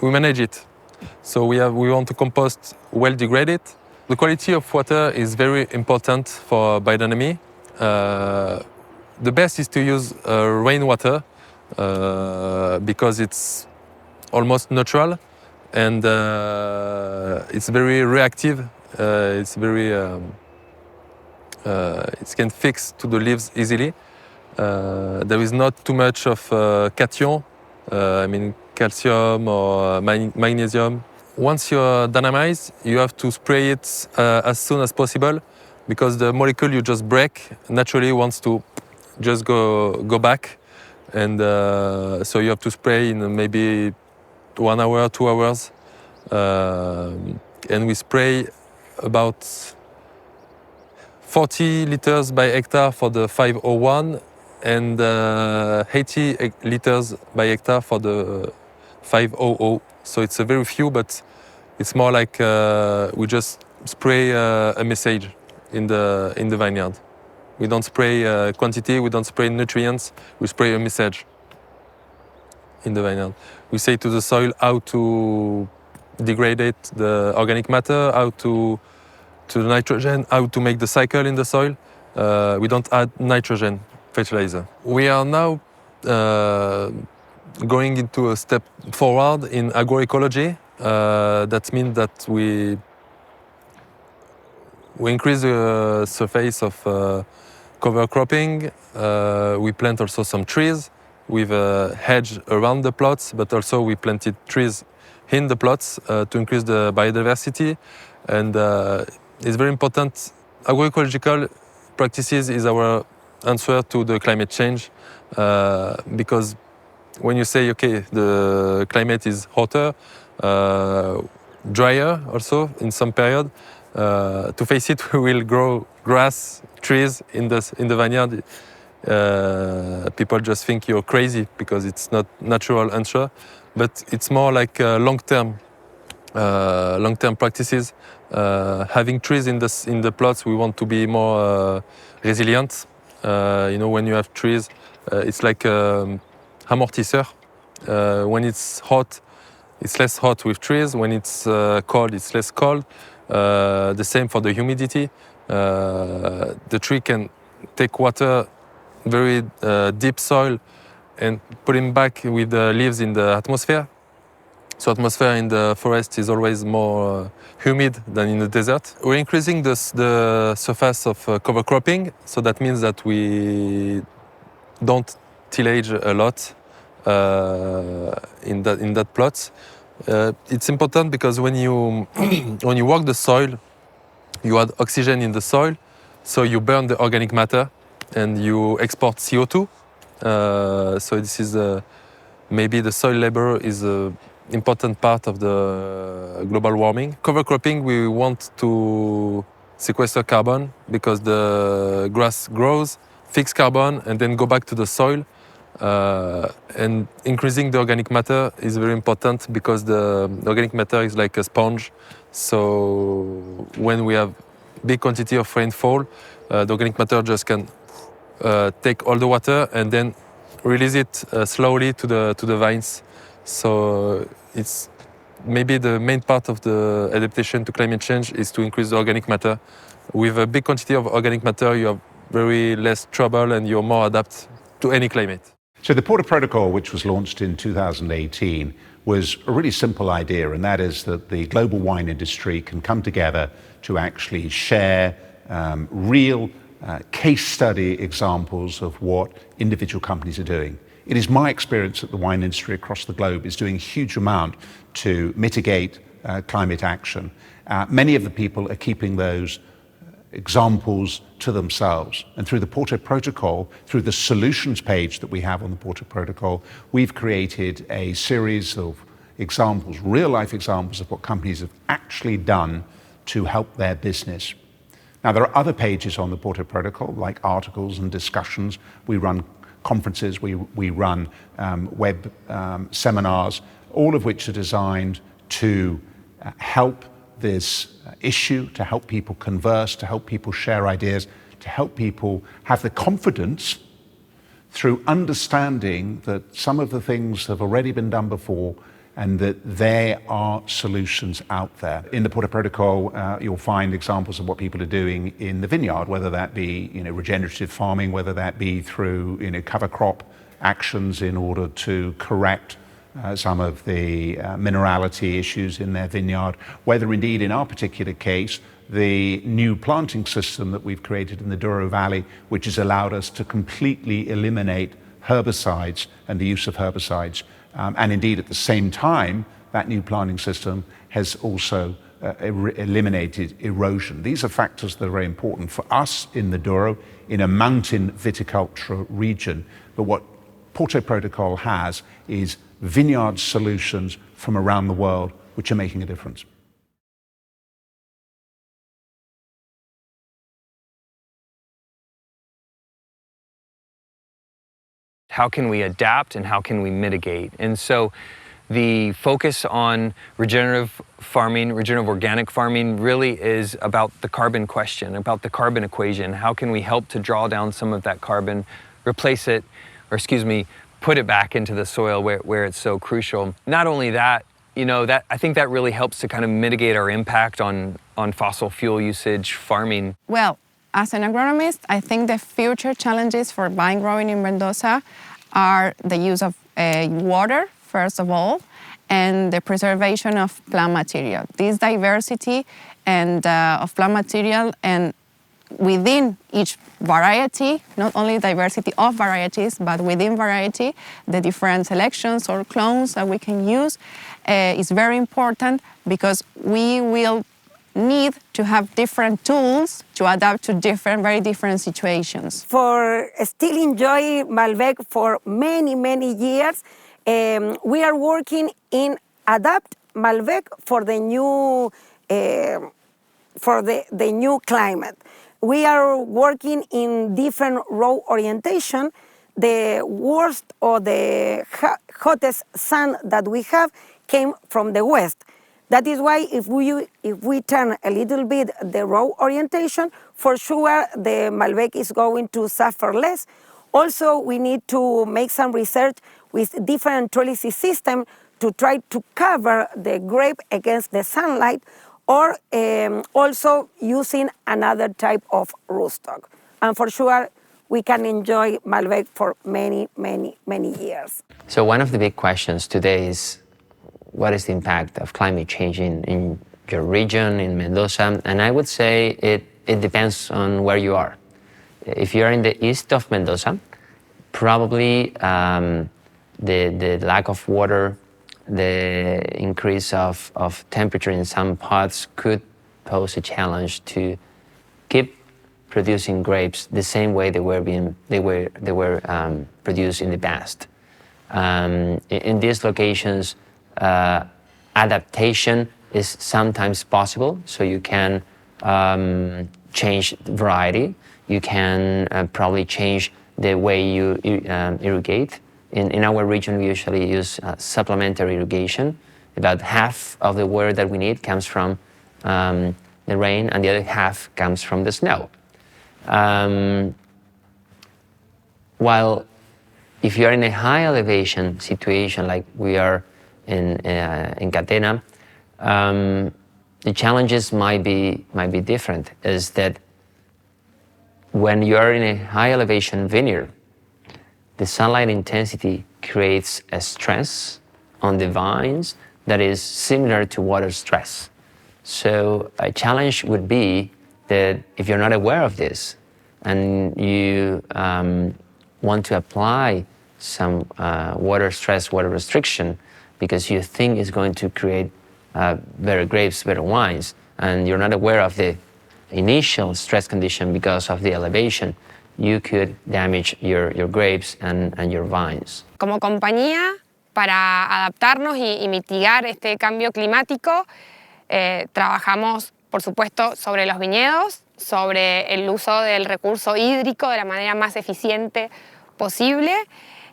manage it. So we want to compost well degraded. The quality of water is very important for biodynamy. The best is to use rainwater, because it's almost natural and it's very reactive. It's very it can fix to the leaves easily. There is not too much of cation, I mean calcium or magnesium. Once you're dynamized, you have to spray it as soon as possible, because the molecule you just break naturally wants to just go back. And so you have to spray in maybe 1 hour, 2 hours. And we spray about 40 liters by hectare for the 501 and 80 liters by hectare for the 500. So it's a very few, but it's more like we just spray a message in the vineyard. We don't spray quantity, we don't spray nutrients, we spray a message in the vineyard. We say to the soil how to degrade the organic matter, how to the nitrogen, how to make the cycle in the soil. We don't add nitrogen fertilizer. We are now going into a step forward in agroecology. That means that we increase the surface of cover cropping. We plant also some trees with a hedge around the plots, but also we planted trees in the plots to increase the biodiversity. And it's very important. Agroecological practices is our answer to the climate change, because when you say, okay, the climate is hotter, drier also in some period, To face it, we will grow grass, trees in the vineyard. People just think you're crazy because it's not natural answer, but it's more like long-term practices. Having trees in the plots, we want to be more resilient. When you have trees, it's like amortisseur. When it's hot, it's less hot with trees. When it's cold, it's less cold. The same for the humidity. The tree can take water, very deep soil, and put them back with the leaves in the atmosphere. So atmosphere in the forest is always more humid than in the desert. We're increasing the surface of cover cropping, so that means that we don't tillage a lot in that plot. It's important because when you when you work the soil, you add oxygen in the soil, so you burn the organic matter and you export CO2. So this is maybe the soil labor is an important part of the global warming. Cover cropping, we want to sequester carbon because the grass grows, fix carbon, and then go back to the soil. And increasing the organic matter is very important because the organic matter is like a sponge. So when we have big quantity of rainfall, the organic matter just can take all the water and then release it slowly to the vines. So it's maybe the main part of the adaptation to climate change is to increase the organic matter. With a big quantity of organic matter, you have very less trouble and you're more adapted to any climate. So the Porter Protocol, which was launched in 2018, was a really simple idea, and that is that the global wine industry can come together to actually share real case study examples of what individual companies are doing. It is my experience that the wine industry across the globe is doing a huge amount to mitigate climate action. Many of the people are keeping those examples to themselves. And through the Porter Protocol, through the solutions page that we have on the Porter Protocol, we've created a series of examples, real-life examples of what companies have actually done to help their business. Now, there are other pages on the Porter Protocol, like articles and discussions. We run conferences, we run web seminars, all of which are designed to help this issue, to help people converse, to help people share ideas, to help people have the confidence through understanding that some of the things have already been done before and that there are solutions out there. In the Porter Protocol, you'll find examples of what people are doing in the vineyard, whether that be regenerative farming, whether that be through cover crop actions in order to correct some of the minerality issues in their vineyard, whether indeed in our particular case, the new planting system that we've created in the Douro Valley, which has allowed us to completely eliminate herbicides and the use of herbicides. And indeed, at the same time, that new planting system has also eliminated erosion. These are factors that are very important for us in the Douro, in a mountain viticulture region. But what Porter Protocol has is vineyard solutions from around the world which are making a difference. How can we adapt and how can we mitigate? And so the focus on regenerative farming, regenerative organic farming really is about the carbon question, about the carbon equation. How can we help to draw down some of that carbon, replace it, or put it back into the soil where it's so crucial. Not only that, I think that really helps to kind of mitigate our impact on fossil fuel usage farming. Well, as an agronomist, I think the future challenges for vine growing in Mendoza are the use of water, first of all, and the preservation of plant material. This diversity and of plant material and within each variety, not only diversity of varieties, but within variety, the different selections or clones that we can use is very important because we will need to have different tools to adapt to very different situations. For still enjoy Malbec for many, many years, we are working in adapt Malbec for the new for the new climate. We are working in different row orientation. The worst or the hottest sun that we have came from the west. That is why if we turn a little bit the row orientation, for sure the Malbec is going to suffer less. Also, we need to make some research with different trellis system to try to cover the grape against the sunlight, or also using another type of rootstock. And for sure, we can enjoy Malbec for many, many, many years. So one of the big questions today is, what is the impact of climate change in your region, in Mendoza? And I would say it depends on where you are. If you're in the east of Mendoza, probably the lack of water, the increase of temperature in some parts could pose a challenge to keep producing grapes the same way they were produced in the past. In these locations, adaptation is sometimes possible, so you can change variety. You can probably change the way you irrigate. In our region, we usually use supplementary irrigation. About half of the water that we need comes from the rain, and the other half comes from the snow. While if you are in a high elevation situation like we are in Catena, the challenges might be different. Is that when you are in a high elevation vineyard, the sunlight intensity creates a stress on the vines that is similar to water stress. So a challenge would be that if you're not aware of this and you want to apply some water stress, water restriction, because you think it's going to create better grapes, better wines, and you're not aware of the initial stress condition because of the elevation, you could damage your grapes and your vines. Como compañía, para adaptarnos y mitigar este cambio climático, trabajamos, por supuesto, sobre los viñedos, sobre el uso del recurso hídrico de la manera más eficiente posible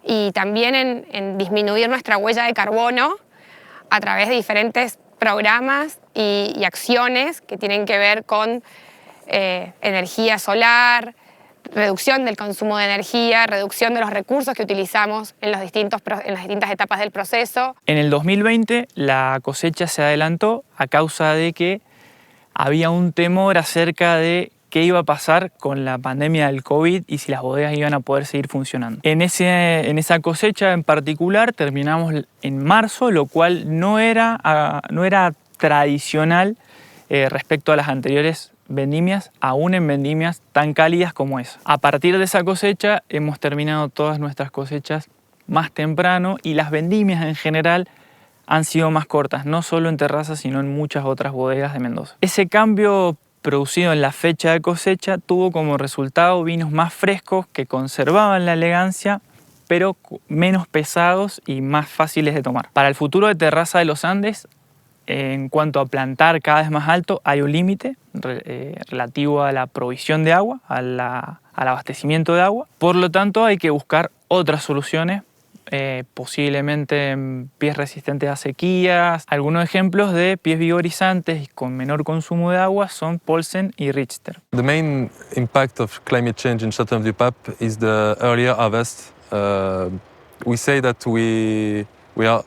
y también en disminuir nuestra huella de carbono a través de diferentes programas y acciones que tienen que ver con energía solar, reducción del consumo de energía, reducción de los recursos que utilizamos en las distintas etapas del proceso. En el 2020 la cosecha se adelantó a causa de que había un temor acerca de qué iba a pasar con la pandemia del COVID y si las bodegas iban a poder seguir funcionando. En esa cosecha en particular terminamos en marzo, lo cual no era tradicional respecto a las anteriores vendimias, aún en vendimias tan cálidas como esa. A partir de esa cosecha hemos terminado todas nuestras cosechas más temprano y las vendimias en general han sido más cortas, no solo en terrazas sino en muchas otras bodegas de Mendoza. Ese cambio producido en la fecha de cosecha tuvo como resultado vinos más frescos que conservaban la elegancia pero menos pesados y más fáciles de tomar. Para el futuro de Terraza de los Andes, en cuanto a plantar cada vez más alto, hay un límite relativo a la provisión de agua, al abastecimiento de agua. Por lo tanto, hay que buscar otras soluciones, posiblemente pies resistentes a sequías. Algunos ejemplos de pies vigorizantes y con menor consumo de agua son Polsen y Richter. The main impact of climate change in Châteauneuf-du-Pape is the earlier harvest. We say that we are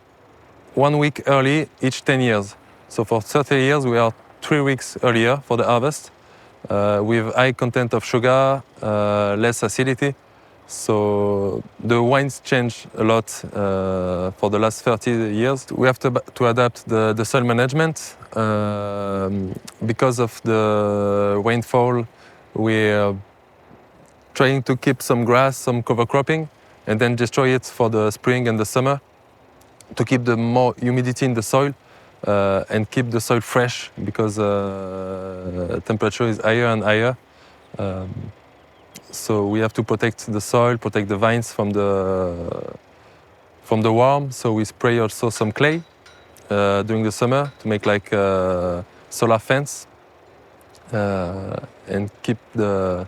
1 week early each 10 years. So for 30 years we are 3 weeks earlier for the harvest with high content of sugar, less acidity. So the wines change a lot for the last 30 years. We have to adapt the soil management. Because of the rainfall, we're trying to keep some grass, some cover cropping, and then destroy it for the spring and the summer to keep the more humidity in the soil and keep the soil fresh because temperature is higher and higher. So we have to protect the soil, protect the vines from the warm. So we spray also some clay during the summer to make like a solar fence. and keep the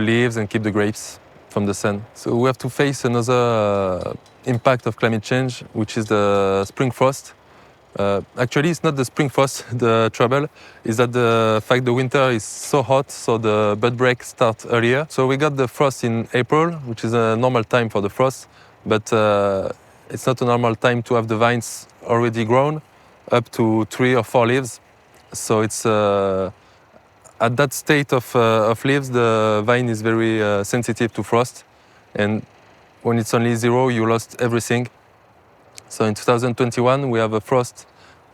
leaves and keep the grapes from the sun. So we have to face another impact of climate change, which is the spring frost. Actually, it's not the spring frost. The trouble is that the fact the winter is so hot, so the bud break starts earlier. So we got the frost in April, which is a normal time for the frost, but it's not a normal time to have the vines already grown up to 3 or 4 leaves. So it's at that state of leaves, the vine is very sensitive to frost, and when it's only 0, you lost everything. So in 2021, we have a frost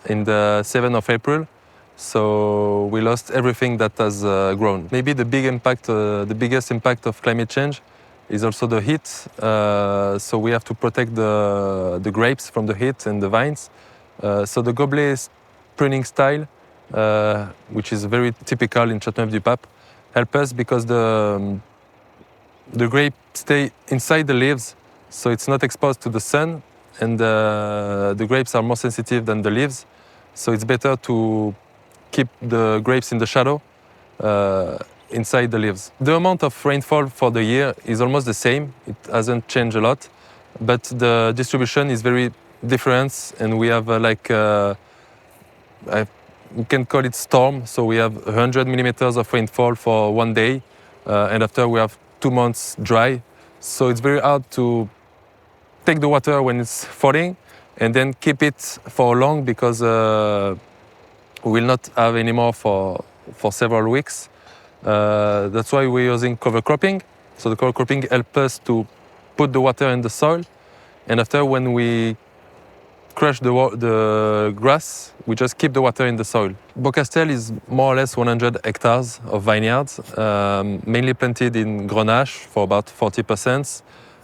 in the 7th of April. So we lost everything that has grown. Maybe the biggest impact of climate change is also the heat. So we have to protect the grapes from the heat and the vines. So the gobelet pruning style, which is very typical in Châteauneuf-du-Pape, help us because the grape stay inside the leaves, so it's not exposed to the sun, and the grapes are more sensitive than the leaves, so it's better to keep the grapes in the shadow inside the leaves. The amount of rainfall for the year is almost the same. It hasn't changed a lot, but the distribution is very different, and we have we can call it storm, so we have 100 millimeters of rainfall for one day, and after we have 2 months dry. So it's very hard to take the water when it's falling and then keep it for long, because we will not have any more for several weeks. That's why we're using cover cropping. So the cover cropping helps us to put the water in the soil, and after, when we crush the grass, we just keep the water in the soil. Beaucastel is more or less 100 hectares of vineyards, mainly planted in Grenache for about 40%,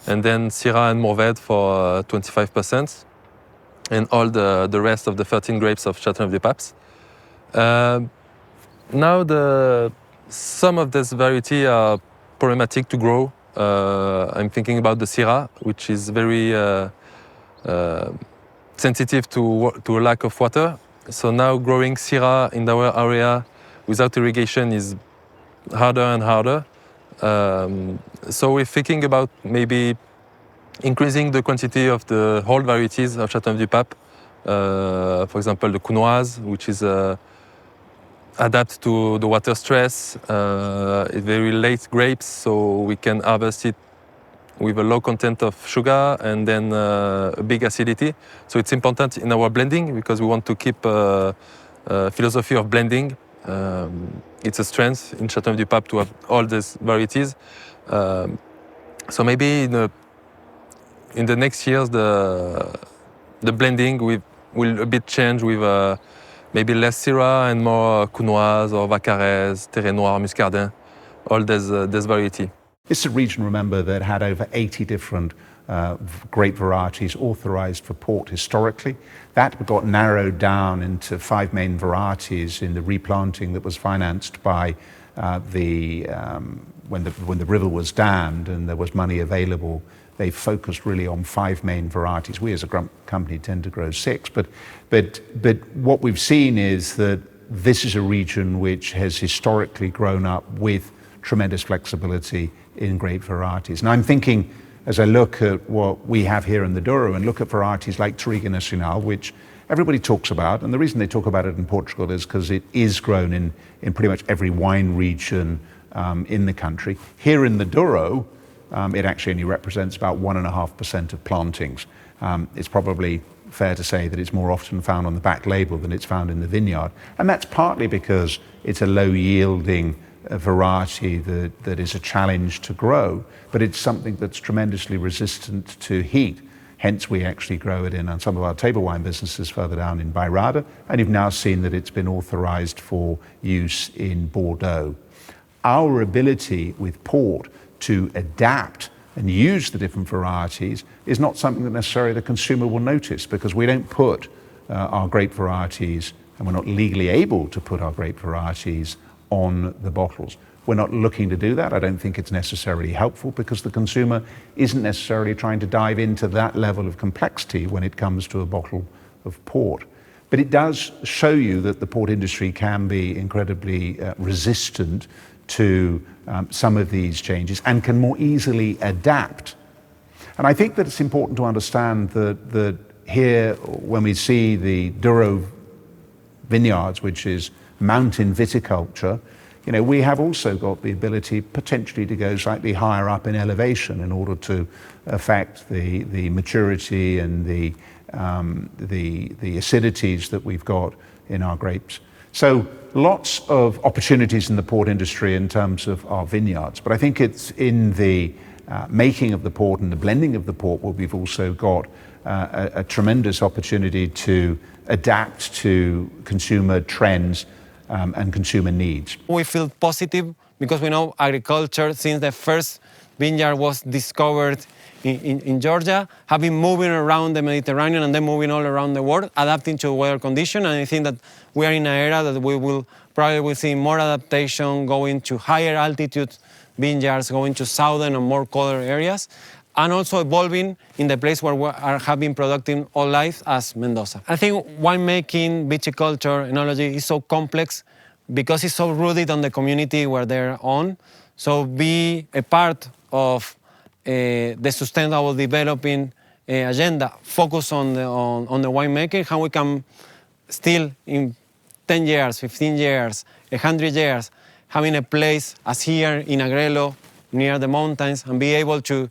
and then Syrah and Mourvèdre for 25%, and all the rest of the 13 grapes of Châteauneuf-du-Pape. Now some of this variety are problematic to grow. I'm thinking about the Syrah, which is very sensitive to a lack of water. So now growing Syrah in our area without irrigation is harder and harder. So we're thinking about maybe increasing the quantity of the whole varieties of Châteauneuf-du-Pape. For example, the Counoise, which is adapt to the water stress. It's very late grapes, so we can harvest it with a low content of sugar and then a big acidity. So it's important in our blending because we want to keep a philosophy of blending. It's a strength in Châteauneuf-du-Pape to have all these varieties. So maybe in the next years the blending will a bit change with maybe less Syrah and more Counoise or Vaccarez, Terre Noire, Muscardin, all this variety. It's a region, remember, that had over 80 different grape varieties authorized for port historically. That got narrowed down into 5 main varieties in the replanting that was financed by when the river was dammed and there was money available. They focused really on 5 main varieties. We as a company tend to grow 6, but what we've seen is that this is a region which has historically grown up with tremendous flexibility in grape varieties. And I'm thinking, as I look at what we have here in the Douro and look at varieties like Touriga Nacional, which everybody talks about, and the reason they talk about it in Portugal is because it is grown in pretty much every wine region in the country. Here in the Douro, it actually only represents about 1.5% of plantings. It's probably fair to say that it's more often found on the back label than it's found in the vineyard. And that's partly because it's a low-yielding variety that is a challenge to grow, but it's something that's tremendously resistant to heat. Hence, we actually grow it in some of our table wine businesses further down in Bairrada, and you've now seen that it's been authorized for use in Bordeaux. Our ability with port to adapt and use the different varieties is not something that necessarily the consumer will notice, because we don't put our grape varieties, and we're not legally able to put our grape varieties on the bottles. We're not looking to do that. I don't think it's necessarily helpful, because the consumer isn't necessarily trying to dive into that level of complexity when it comes to a bottle of port. But it does show you that the port industry can be incredibly resistant to some of these changes and can more easily adapt. And I think that it's important to understand that here, when we see the Douro vineyards, which is mountain viticulture, you know, we have also got the ability potentially to go slightly higher up in elevation in order to affect the maturity and the acidities that we've got in our grapes. So lots of opportunities in the port industry in terms of our vineyards, but I think it's in the making of the port and the blending of the port where we've also got a tremendous opportunity to adapt to consumer trends and consumer needs. We feel positive because we know agriculture, since the first vineyard was discovered in Georgia, have been moving around the Mediterranean and then moving all around the world, adapting to weather conditions. And I think that we are in an era that we will probably see more adaptation, going to higher altitude vineyards, going to southern and more colder areas, and also evolving in the place where we have been producing all life as Mendoza. I think winemaking, viticulture, enology is so complex because it's so rooted on the community where they're on. So be a part of the sustainable developing agenda, focus on the winemaking, how we can still in 10 years, 15 years, 100 years, having a place as here in Agrelo, near the mountains, and be able to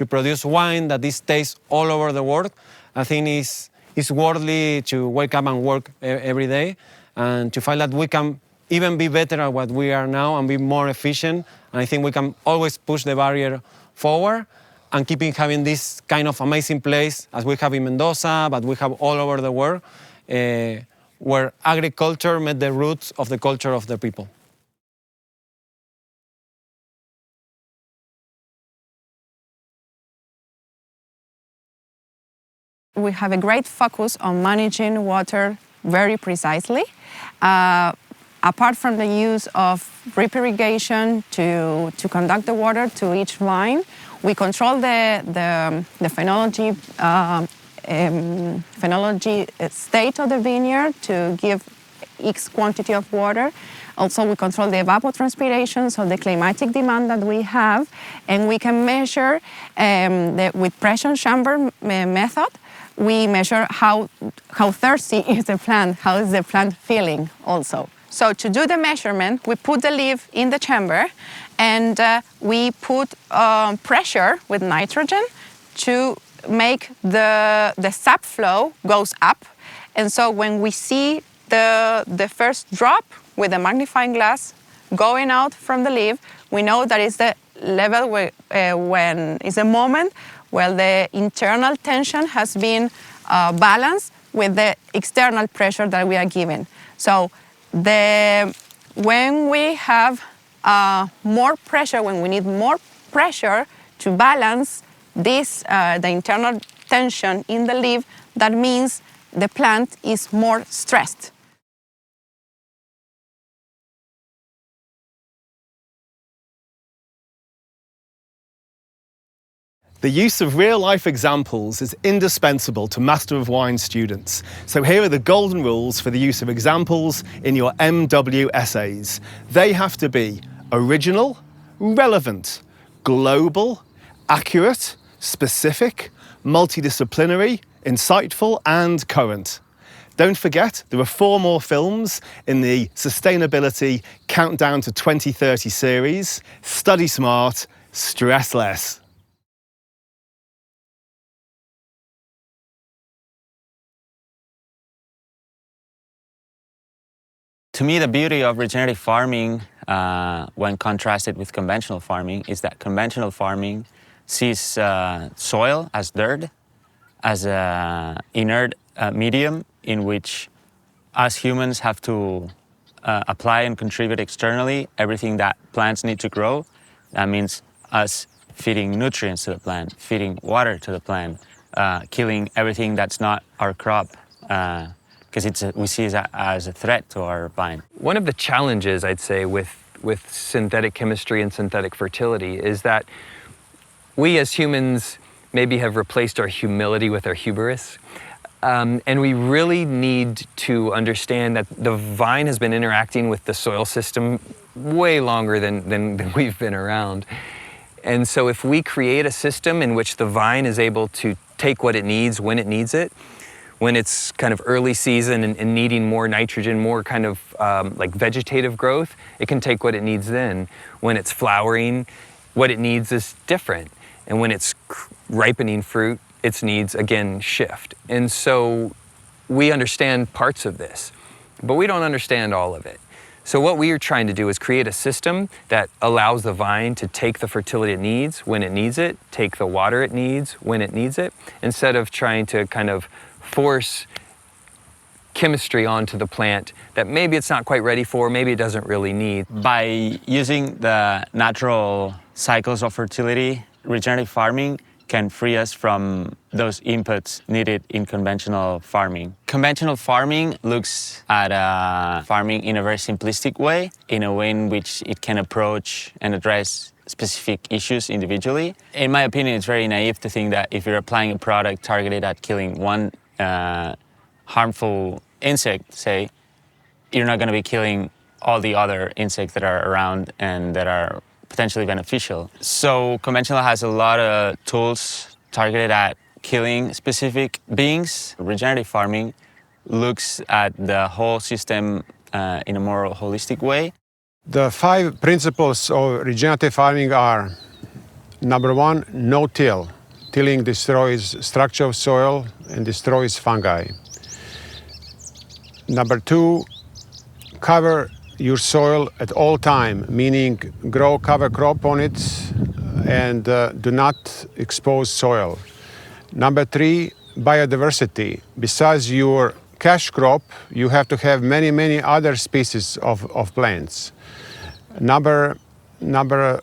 produce wine that is tastes all over the world. I think it's worthy to wake up and work every day and to find that we can even be better at what we are now and be more efficient. And I think we can always push the barrier forward and keeping having this kind of amazing place as we have in Mendoza, but we have all over the world, where agriculture met the roots of the culture of the people. We have a great focus on managing water very precisely. Apart from the use of drip irrigation to conduct the water to each vine, we control the phenology state of the vineyard to give X quantity of water. Also, we control the evapotranspiration, so the climatic demand that we have, and we can measure with pressure chamber method. We measure how thirsty is the plant, how is the plant feeling also. So to do the measurement, we put the leaf in the chamber and we put pressure with nitrogen to make the sap flow goes up. And so when we see the first drop with the magnifying glass going out from the leaf, we know that is the level when is a moment where the internal tension has been balanced with the external pressure that we are giving. So when we have more pressure, when we need more pressure to balance this, the internal tension in the leaf, that means the plant is more stressed. The use of real-life examples is indispensable to Master of Wine students. So here are the golden rules for the use of examples in your MW essays. They have to be original, relevant, global, accurate, specific, multidisciplinary, insightful, and current. Don't forget, there are 4 more films in the Sustainability Countdown to 2030 series. Study smart, stress less. To me, the beauty of regenerative farming, when contrasted with conventional farming, is that conventional farming sees soil as dirt, as an inert medium in which us humans have to apply and contribute externally everything that plants need to grow. That means us feeding nutrients to the plant, feeding water to the plant, killing everything that's not our crop. Because we see it as a threat to our vine. One of the challenges, I'd say, with synthetic chemistry and synthetic fertility is that we as humans maybe have replaced our humility with our hubris. And we really need to understand that the vine has been interacting with the soil system way longer than we've been around. And so if we create a system in which the vine is able to take what it needs when it needs it, when it's kind of early season and needing more nitrogen, more kind of like vegetative growth, it can take what it needs then. When it's flowering, what it needs is different. And when it's ripening fruit, its needs again shift. And so we understand parts of this, but we don't understand all of it. So what we are trying to do is create a system that allows the vine to take the fertility it needs when it needs it, take the water it needs when it needs it, instead of trying to kind of force chemistry onto the plant that maybe it's not quite ready for, maybe it doesn't really need. By using the natural cycles of fertility, regenerative farming can free us from those inputs needed in conventional farming. Conventional farming looks at farming in a very simplistic way, in a way in which it can approach and address specific issues individually. In my opinion, it's very naive to think that if you're applying a product targeted at killing one harmful insect, say, you're not going to be killing all the other insects that are around and that are potentially beneficial. So conventional has a lot of tools targeted at killing specific beings. Regenerative farming looks at the whole system in a more holistic way. The 5 principles of regenerative farming are: number 1, no-till. Tilling destroys structure of soil and destroys fungi. Number 2, cover your soil at all time, meaning grow cover crop on it and do not expose soil. Number 3, biodiversity. Besides your cash crop, you have to have many other species of plants. Number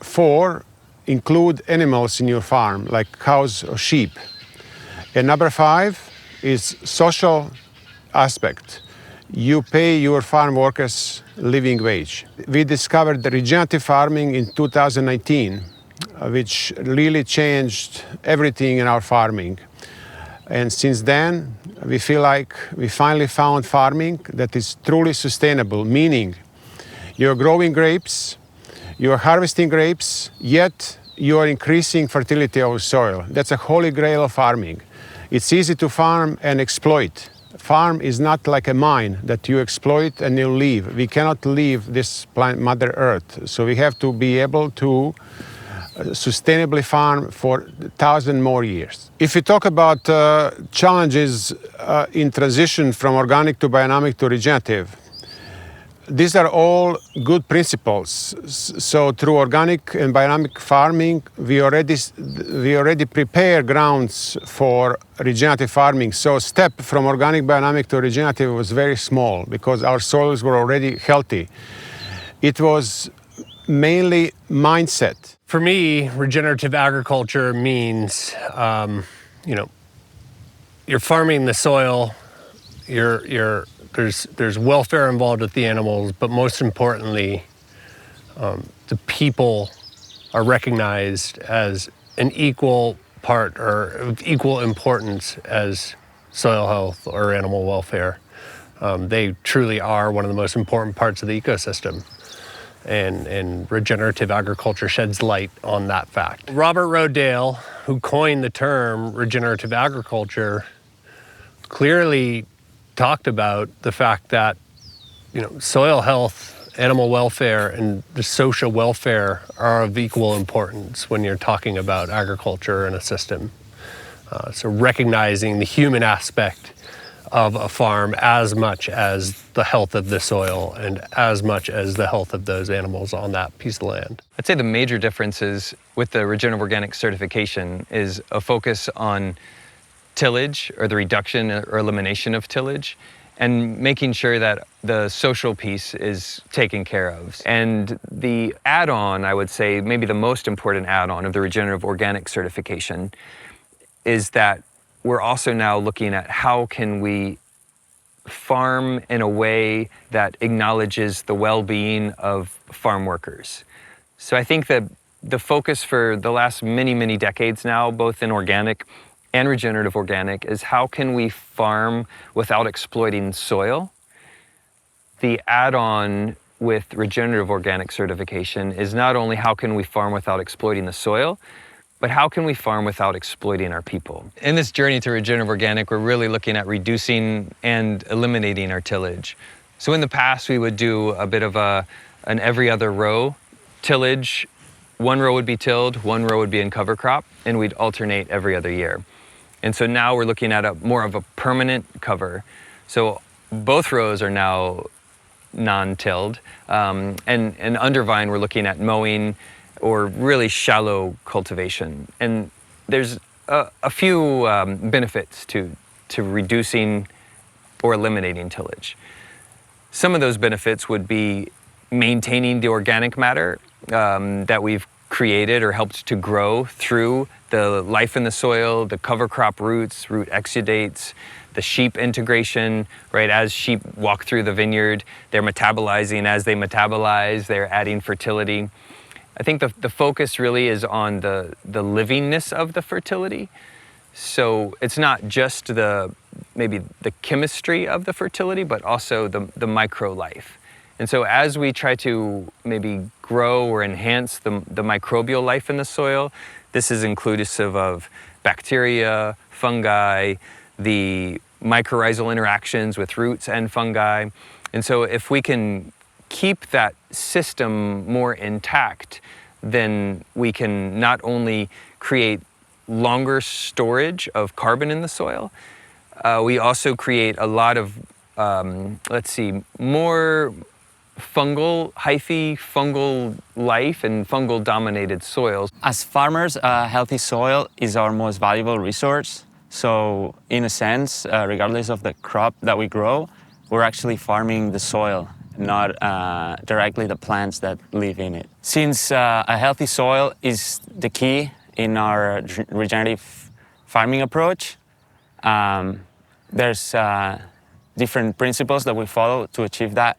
4, include animals in your farm, like cows or sheep. And number 5 is social aspect. You pay your farm workers living wage. We discovered the regenerative farming in 2019, which really changed everything in our farming. And since then, we feel like we finally found farming that is truly sustainable, meaning you're growing grapes, you're harvesting grapes, yet you are increasing fertility of soil. That's a holy grail of farming. It's easy to farm and exploit. Farm is not like a mine that you exploit and you leave. We cannot leave this planet, Mother Earth. So we have to be able to sustainably farm for 1,000 more years. If we talk about challenges in transition from organic to biodynamic to regenerative, these are all good principles. So through organic and biodynamic farming, we already prepare grounds for regenerative farming. So step from organic biodynamic to regenerative was very small because our soils were already healthy. It was mainly mindset. For me, regenerative agriculture means, you're farming the soil, there's welfare involved with the animals, but most importantly, the people are recognized as an equal part or of equal importance as soil health or animal welfare. They truly are one of the most important parts of the ecosystem. And regenerative agriculture sheds light on that fact. Robert Rodale, who coined the term regenerative agriculture, clearly talked about the fact that soil health, animal welfare, and the social welfare are of equal importance when you're talking about agriculture and a system. So recognizing the human aspect of a farm as much as the health of the soil and as much as the health of those animals on that piece of land. I'd say the major differences with the regenerative organic certification is a focus on tillage, or the reduction or elimination of tillage, and making sure that the social piece is taken care of. And the add-on, I would say, maybe the most important add-on of the regenerative organic certification is that we're also now looking at how can we farm in a way that acknowledges the well-being of farm workers. So I think that the focus for the last many decades now, both in organic and regenerative organic is how can we farm without exploiting soil? The add-on with regenerative organic certification is not only how can we farm without exploiting the soil, but how can we farm without exploiting our people? In this journey to regenerative organic, we're really looking at reducing and eliminating our tillage. So in the past, we would do a bit of an every other row tillage. One row would be tilled, one row would be in cover crop, and we'd alternate every other year. And so now we're looking at more of a permanent cover. So both rows are now non-tilled. And under vine, we're looking at mowing or really shallow cultivation. And there's a few benefits to reducing or eliminating tillage. Some of those benefits would be maintaining the organic matter that we've created or helped to grow through the life in the soil, the cover crop roots, root exudates, the sheep integration, right? As sheep walk through the vineyard, they're metabolizing. As they metabolize, they're adding fertility. I think the focus really is on the livingness of the fertility. So it's not just maybe the chemistry of the fertility, but also the micro life. And so as we try to maybe grow or enhance the microbial life in the soil, this is inclusive of bacteria, fungi, the mycorrhizal interactions with roots and fungi. And so if we can keep that system more intact, then we can not only create longer storage of carbon in the soil, we also create a lot of, more hyphae fungal life and fungal dominated soils. As farmers, healthy soil is our most valuable resource. So in a sense, regardless of the crop that we grow, we're actually farming the soil, not directly the plants that live in it. Since a healthy soil is the key in our regenerative farming approach, there's different principles that we follow to achieve that,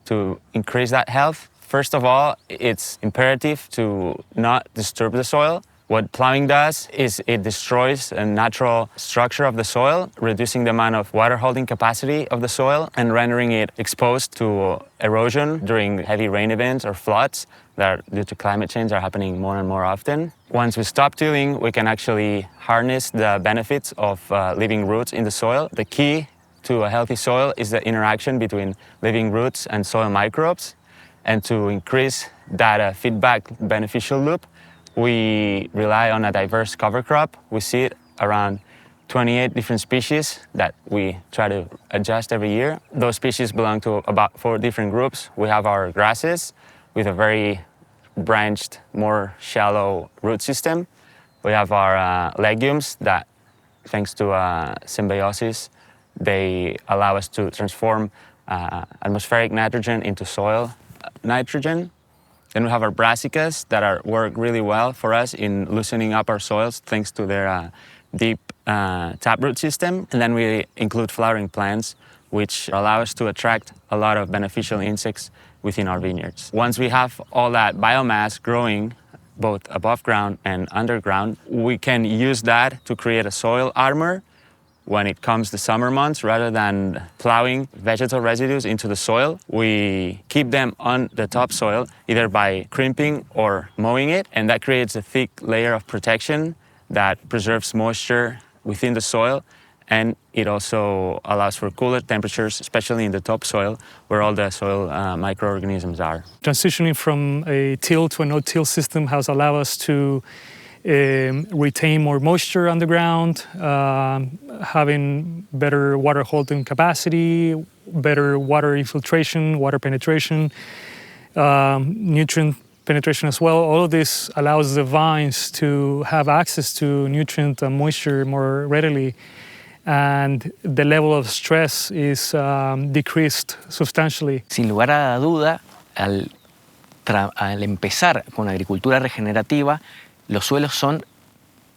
to increase that health. First of all, it's imperative to not disturb the soil. What plowing does is it destroys a natural structure of the soil, reducing the amount of water holding capacity of the soil and rendering it exposed to erosion during heavy rain events or floods that due to climate change are happening more and more often. Once we stop tilling, we can actually harness the benefits of living roots in the soil. The key to a healthy soil is the interaction between living roots and soil microbes. And to increase that feedback beneficial loop, we rely on a diverse cover crop. We see it around 28 different species that we try to adjust every year. Those species belong to about 4 different groups. We have our grasses with a very branched, more shallow root system. We have our legumes that, thanks to symbiosis, they allow us to transform atmospheric nitrogen into soil nitrogen. Then we have our brassicas that work really well for us in loosening up our soils thanks to their deep taproot system. And then we include flowering plants, which allow us to attract a lot of beneficial insects within our vineyards. Once we have all that biomass growing, both above ground and underground, we can use that to create a soil armor when it comes to summer months. Rather than plowing vegetal residues into the soil, we keep them on the topsoil, either by crimping or mowing it, and that creates a thick layer of protection that preserves moisture within the soil, and it also allows for cooler temperatures, especially in the topsoil, where all the soil microorganisms are. Transitioning from a till to a no-till system has allowed us to retain more moisture underground, having better water holding capacity, better water infiltration, water penetration, nutrient penetration as well. All of this allows the vines to have access to nutrient and moisture more readily, and the level of stress is decreased substantially. Sin lugar a duda, al empezar con agricultura regenerativa, los suelos son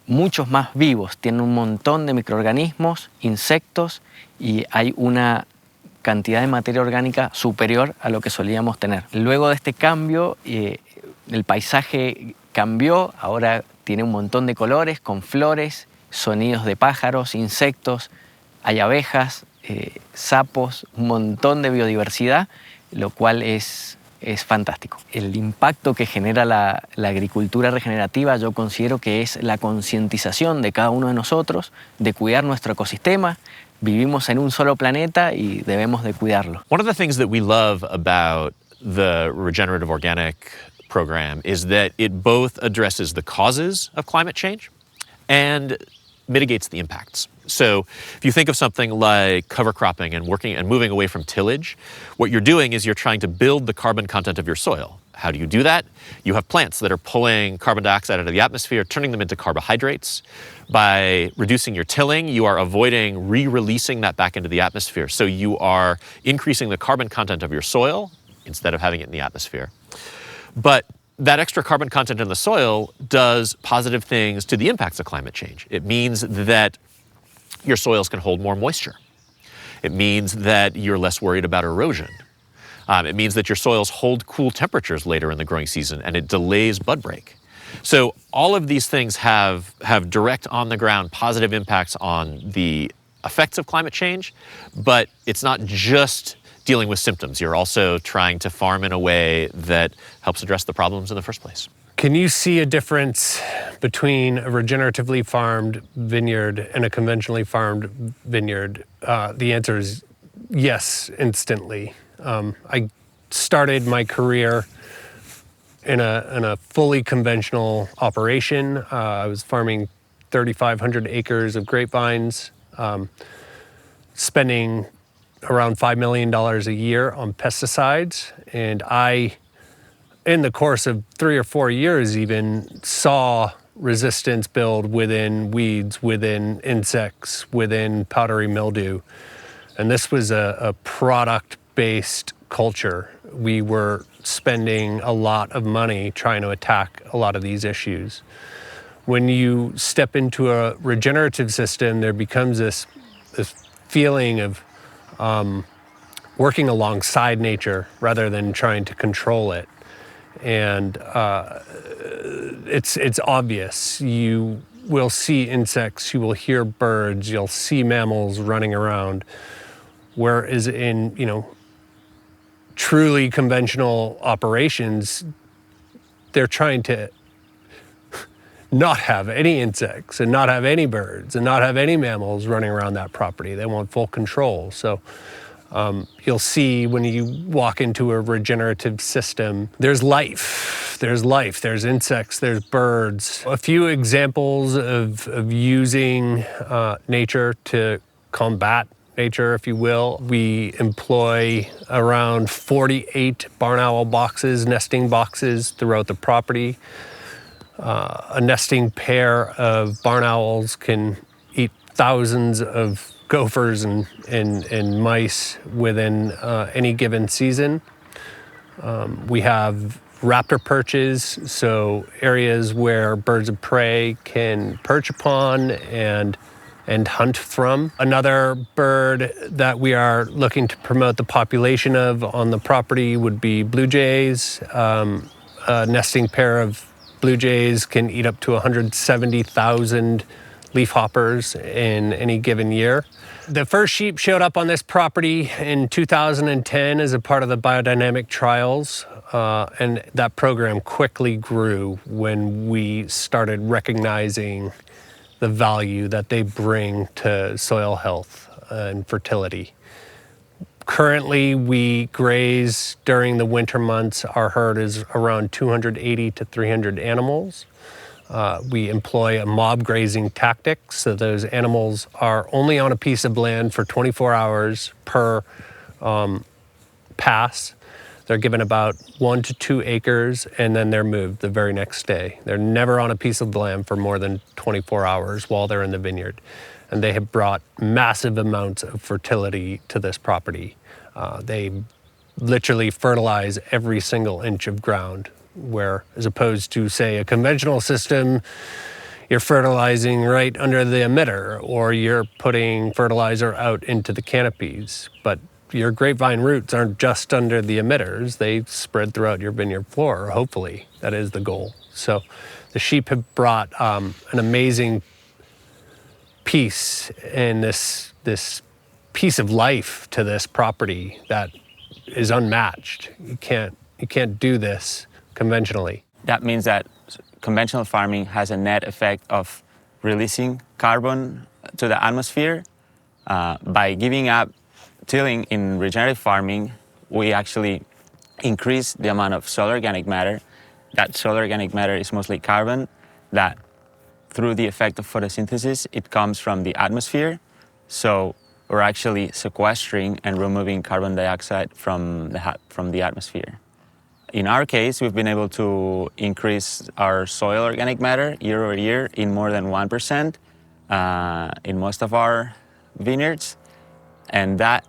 muchos más vivos, tienen un montón de microorganismos, insectos, y hay una cantidad de materia orgánica superior a lo que solíamos tener. Luego de este cambio, el paisaje cambió, ahora tiene un montón de colores, con flores, sonidos de pájaros, insectos, hay abejas, sapos, un montón de biodiversidad, lo cual es fantástico. El impacto que genera la agricultura regenerativa yo considero que es la concientización de cada uno de nosotros de cuidar nuestro ecosistema. Vivimos en un solo planeta y debemos de cuidarlo. One of the things that we love about the regenerative organic program is that it both addresses the causes of climate change and mitigates the impacts. So if you think of something like cover cropping and moving away from tillage, what you're doing is you're trying to build the carbon content of your soil. How do you do that? You have plants that are pulling carbon dioxide out of the atmosphere, turning them into carbohydrates. By reducing your tilling, you are avoiding re-releasing that back into the atmosphere. So you are increasing the carbon content of your soil instead of having it in the atmosphere. But that extra carbon content in the soil does positive things to the impacts of climate change. It means that your soils can hold more moisture. It means that you're less worried about erosion. It means that your soils hold cool temperatures later in the growing season, and it delays bud break. So all of these things have direct on-the-ground positive impacts on the effects of climate change, but it's not just dealing with symptoms. You're also trying to farm in a way that helps address the problems in the first place. Can you see a difference between a regeneratively farmed vineyard and a conventionally farmed vineyard? The answer is yes, instantly. I started my career in a fully conventional operation. I was farming 3,500 acres of grapevines, spending around $5 million a year on pesticides. And I, in the course of 3 or 4 years even, saw resistance build within weeds, within insects, within powdery mildew. And this was a product-based culture. We were spending a lot of money trying to attack a lot of these issues. When you step into a regenerative system, there becomes this feeling of working alongside nature rather than trying to control it. And it's obvious. You will see insects, you will hear birds, you'll see mammals running around. Whereas in, truly conventional operations, they're trying to not have any insects and not have any birds and not have any mammals running around that property. They want full control. So you'll see when you walk into a regenerative system, there's life, there's insects, there's birds. A few examples of using nature to combat nature, if you will. We employ around 48 barn owl boxes, nesting boxes throughout the property. A nesting pair of barn owls can eat thousands of gophers and mice within any given season. We have raptor perches, so areas where birds of prey can perch upon and hunt from. Another bird that we are looking to promote the population of on the property would be blue jays. A nesting pair of blue jays can eat up to 170,000 leafhoppers in any given year. The first sheep showed up on this property in 2010 as a part of the biodynamic trials, and that program quickly grew when we started recognizing the value that they bring to soil health and fertility. Currently, we graze during the winter months. Our herd is around 280 to 300 animals. We employ a mob grazing tactic, so those animals are only on a piece of land for 24 hours per pass. They're given about 1 to 2 acres, and then they're moved the very next day. They're never on a piece of land for more than 24 hours while they're in the vineyard. And they have brought massive amounts of fertility to this property. They literally fertilize every single inch of ground, where as opposed to, say, a conventional system, you're fertilizing right under the emitter, or you're putting fertilizer out into the canopies. But your grapevine roots aren't just under the emitters, they spread throughout your vineyard floor, hopefully. That is the goal. So the sheep have brought an amazing peace and this piece of life to this property that is unmatched. You can't do this conventionally. That means that conventional farming has a net effect of releasing carbon to the atmosphere. By giving up tilling in regenerative farming, we actually increase the amount of soil organic matter. That soil organic matter is mostly carbon that, through the effect of photosynthesis, it comes from the atmosphere. So we're actually sequestering and removing carbon dioxide from the atmosphere. In our case, we've been able to increase our soil organic matter year over year in more than 1% in most of our vineyards. And that,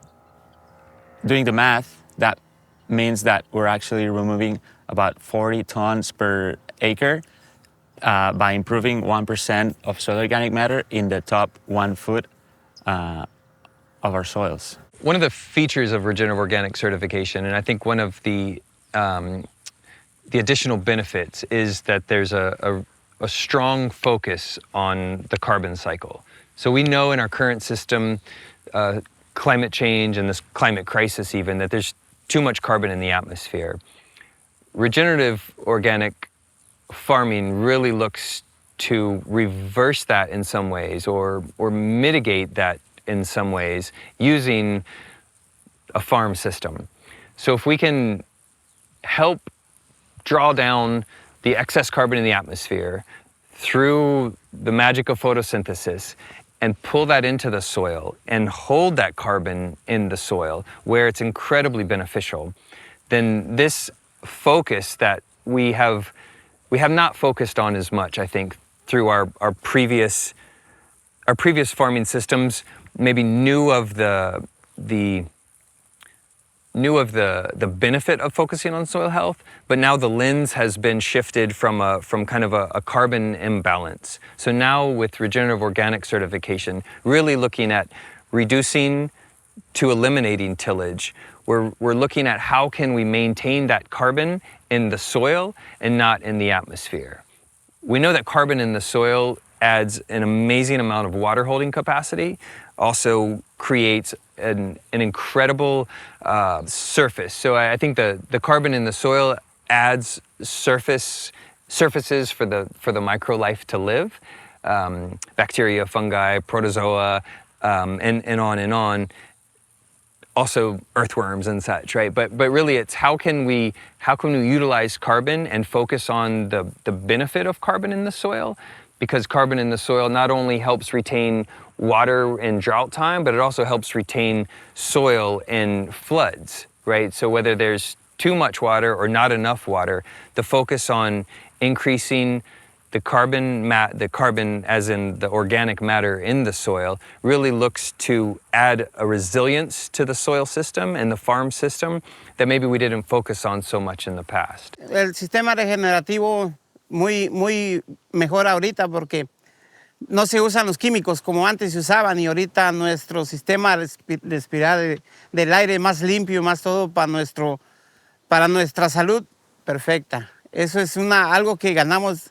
doing the math, that means that we're actually removing about 40 tons per acre by improving 1% of soil organic matter in the top 1 foot of our soils. One of the features of regenerative organic certification, and I think one of the additional benefits, is that there's a strong focus on the carbon cycle. So we know in our current system, climate change and this climate crisis even, that there's too much carbon in the atmosphere. Regenerative organic farming really looks to reverse that in some ways, or mitigate that in some ways, using a farm system. So if we can help draw down the excess carbon in the atmosphere through the magic of photosynthesis and pull that into the soil and hold that carbon in the soil where it's incredibly beneficial, then this focus that we have not focused on as much, I think, through our previous farming systems, maybe knew of the benefit of focusing on soil health, but now the lens has been shifted from kind of a carbon imbalance. So now with regenerative organic certification, really looking at reducing to eliminating tillage, we're looking at how can we maintain that carbon in the soil and not in the atmosphere. We know that carbon in the soil adds an amazing amount of water holding capacity, also creates an incredible surface. So I think the carbon in the soil adds surfaces for the microlife to live, bacteria, fungi, protozoa, and on and on. Also earthworms and such, right? But really it's how can we utilize carbon and focus on the benefit of carbon in the soil? Because carbon in the soil not only helps retain water in drought time, but it also helps retain soil in floods, right? So whether there's too much water or not enough water, the focus on increasing the carbon as in the organic matter in the soil really looks to add a resilience to the soil system and the farm system that maybe we didn't focus on so much in the past. El sistema regenerativo muy mejor ahorita porque no se usan los químicos como antes se usaban y ahorita nuestro sistema respirar del aire más limpio, más todo para nuestra salud perfecta. Eso es algo que ganamos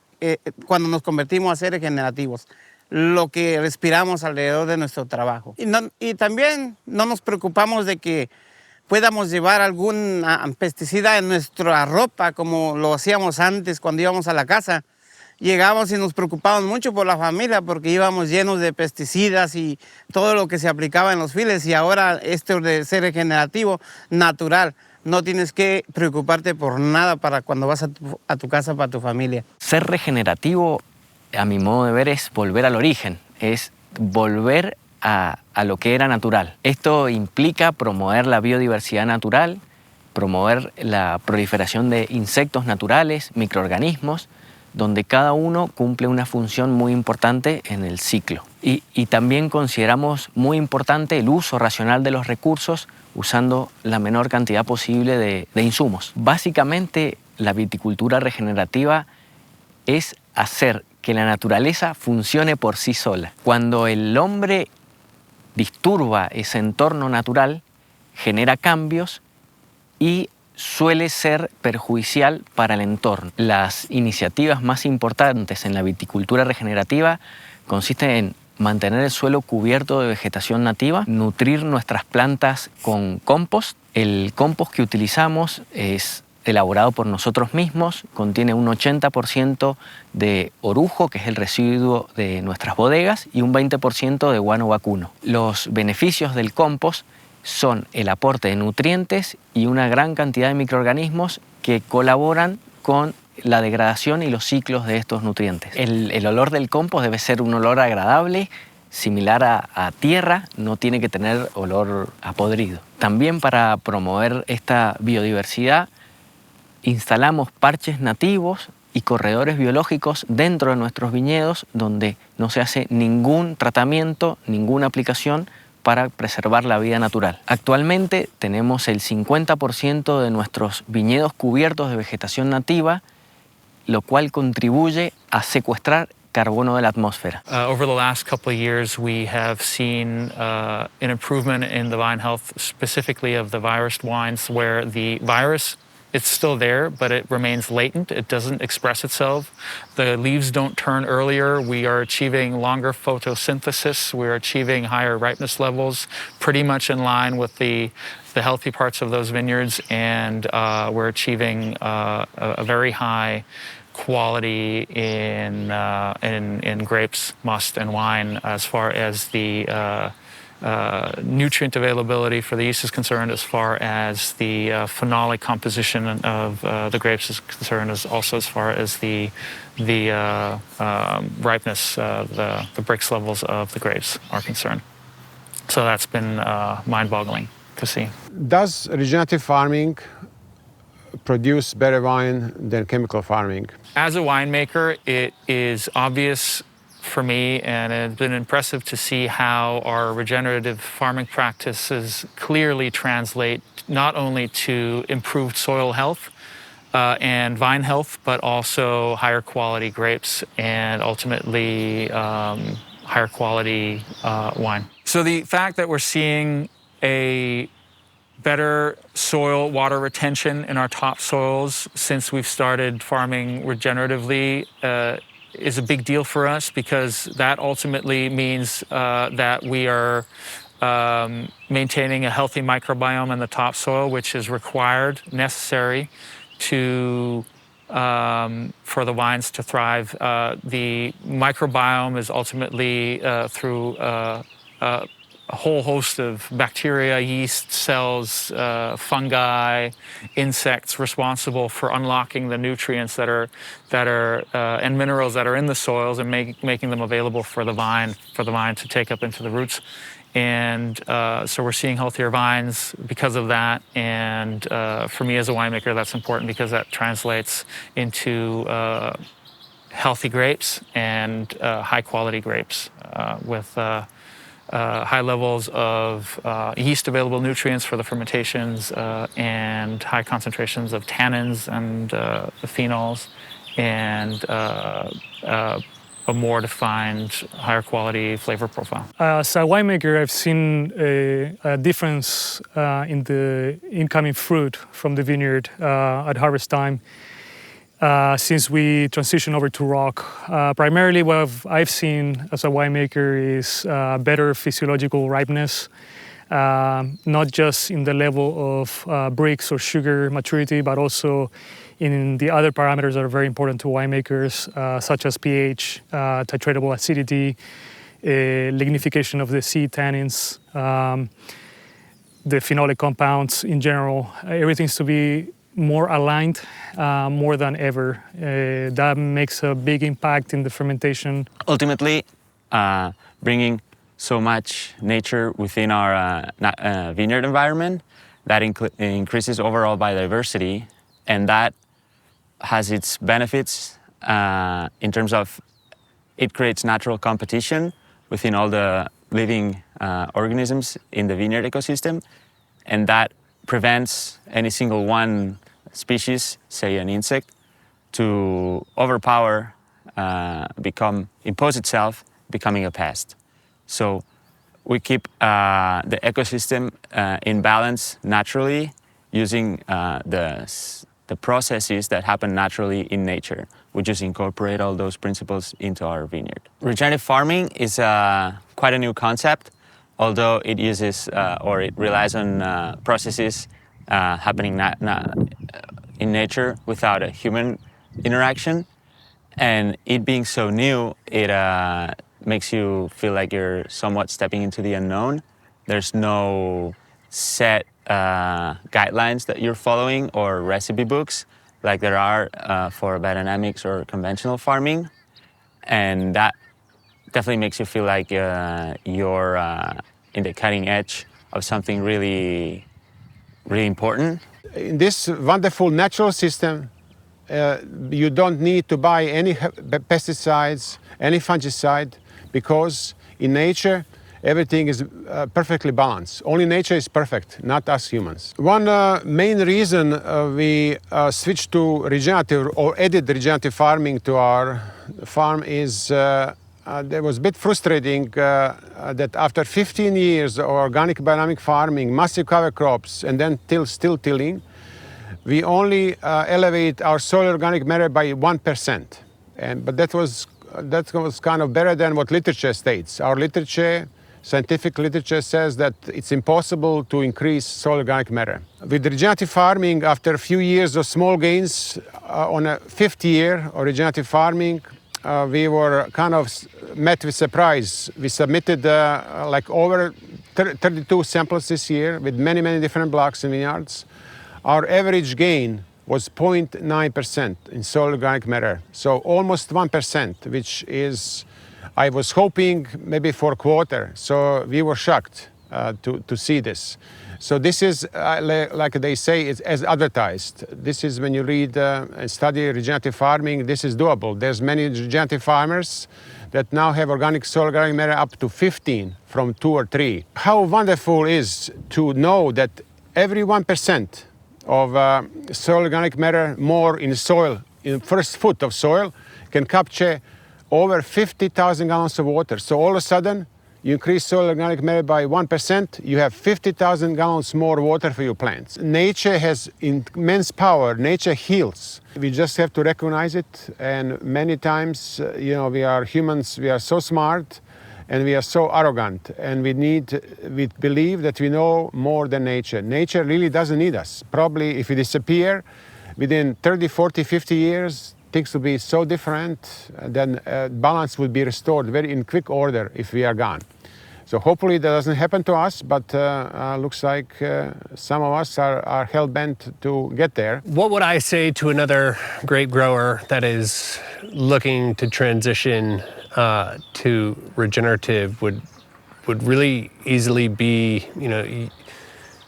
cuando nos convertimos a ser regenerativos, lo que respiramos alrededor de nuestro trabajo. Y también no nos preocupamos de que podamos llevar algún pesticida en nuestra ropa como lo hacíamos antes cuando íbamos a la casa. Llegábamos y nos preocupábamos mucho por la familia porque íbamos llenos de pesticidas y todo lo que se aplicaba en los files, y ahora esto de ser regenerativo, natural. No tienes que preocuparte por nada para cuando vas a tu casa para tu familia. Ser regenerativo, a mi modo de ver, es volver al origen, es volver a lo que era natural. Esto implica promover la biodiversidad natural, promover la proliferación de insectos naturales, microorganismos, donde cada uno cumple una función muy importante en el ciclo. Y también consideramos muy importante el uso racional de los recursos, usando la menor cantidad posible de insumos. Básicamente, la viticultura regenerativa es hacer que la naturaleza funcione por sí sola. Cuando el hombre disturba ese entorno natural, genera cambios y suele ser perjudicial para el entorno. Las iniciativas más importantes en la viticultura regenerativa consisten en mantener el suelo cubierto de vegetación nativa, nutrir nuestras plantas con compost. El compost que utilizamos es elaborado por nosotros mismos, contiene un 80% de orujo, que es el residuo de nuestras bodegas, y un 20% de guano vacuno. Los beneficios del compost son el aporte de nutrientes y una gran cantidad de microorganismos que colaboran con la degradación y los ciclos de estos nutrientes. El olor del compost debe ser un olor agradable, similar a tierra, no tiene que tener olor a podrido. También para promover esta biodiversidad, instalamos parches nativos y corredores biológicos dentro de nuestros viñedos donde no se hace ningún tratamiento, ninguna aplicación para preservar la vida natural. Actualmente tenemos el 50% de nuestros viñedos cubiertos de vegetación nativa, lo cual contribuye a secuestrar carbono de la atmósfera. Over the last couple of years, we have seen an improvement in the vine health, specifically of the virus wines, where the virus, it's still there, but it remains latent. It doesn't express itself. The leaves don't turn earlier. We are achieving longer photosynthesis. We're achieving higher ripeness levels, pretty much in line with the healthy parts of those vineyards, and we're achieving a very high quality in grapes, must, and wine as far as the nutrient availability for the yeast is concerned, as far as the phenolic composition of the grapes is concerned, as far as the ripeness, the Brix levels of the grapes are concerned. So that's been mind-boggling to see. Does regenerative farming produce better wine than chemical farming? As a winemaker, it is obvious for me, and it's been impressive to see how our regenerative farming practices clearly translate not only to improved soil health and vine health, but also higher quality grapes and ultimately higher quality wine. So the fact that we're seeing a better soil water retention in our topsoils since we've started farming regeneratively is a big deal for us, because that ultimately means that we are maintaining a healthy microbiome in the topsoil, which is required, necessary to for the vines to thrive. The microbiome is ultimately through a whole host of bacteria, yeast, cells, fungi, insects responsible for unlocking the nutrients that are and minerals that are in the soils and making them available for the vine to take up into the roots. And so we're seeing healthier vines because of that. And for me as a winemaker, that's important because that translates into healthy grapes and high quality grapes with high levels of yeast available nutrients for the fermentations and high concentrations of tannins and phenols and a more defined, higher quality flavor profile. As a winemaker, I've seen a difference in the incoming fruit from the vineyard at harvest time. Since we transitioned over to rock. Primarily what I've seen as a winemaker is better physiological ripeness, not just in the level of Brix or sugar maturity, but also in the other parameters that are very important to winemakers, such as pH, titratable acidity, lignification of the seed tannins, the phenolic compounds in general. Everything's to be more aligned more than ever. That makes a big impact in the fermentation. Ultimately, bringing so much nature within our vineyard environment, that increases overall biodiversity, and that has its benefits in terms of it creates natural competition within all the living organisms in the vineyard ecosystem, and that prevents any single one species, say an insect, to overpower, impose itself, becoming a pest. So we keep the ecosystem in balance naturally using the the processes that happen naturally in nature. We just incorporate all those principles into our vineyard. Regenerative farming is quite a new concept, although it uses or it relies on processes happening in nature without a human interaction. And it being so new, it makes you feel like you're somewhat stepping into the unknown. There's no set guidelines that you're following or recipe books like there are for biodynamics or conventional farming. And that definitely makes you feel like you're in the cutting edge of something really, really important. In this wonderful natural system, you don't need to buy any pesticides, any fungicide, because in nature, everything is perfectly balanced. Only nature is perfect, not us humans. One main reason we switched to regenerative or added regenerative farming to our farm is that was a bit frustrating that after 15 years of organic biodynamic farming, massive cover crops, and then still tilling, we only elevate our soil organic matter by 1%. But that was kind of better than what literature states. Our literature, scientific literature, says that it's impossible to increase soil organic matter. With regenerative farming, after a few years of small gains, on a fifth year of regenerative farming, we were kind of met with surprise. We submitted like over 32 samples this year with many different blocks and vineyards. Our average gain was 0.9% in soil organic matter, so almost 1%, which is, I was hoping maybe for a quarter. So we were shocked to see this. So this is, like they say, it's as advertised. This is when you read and study regenerative farming, this is doable. There's many regenerative farmers that now have organic soil organic matter up to 15 from 2 or 3. How wonderful is to know that every 1% of soil organic matter more in soil, in the first foot of soil, can capture over 50,000 gallons of water. So all of a sudden, you increase soil organic matter by 1%, you have 50,000 gallons more water for your plants. Nature has immense power. Nature heals. We just have to recognize it. And many times, we are humans, we are so smart and we are so arrogant. And we believe that we know more than nature. Nature really doesn't need us. Probably if we disappear within 30, 40, 50 years, things will be so different, then balance will be restored in quick order if we are gone. So hopefully that doesn't happen to us, but looks like some of us are hell-bent to get there. What would I say to another grape grower that is looking to transition to regenerative would really easily be,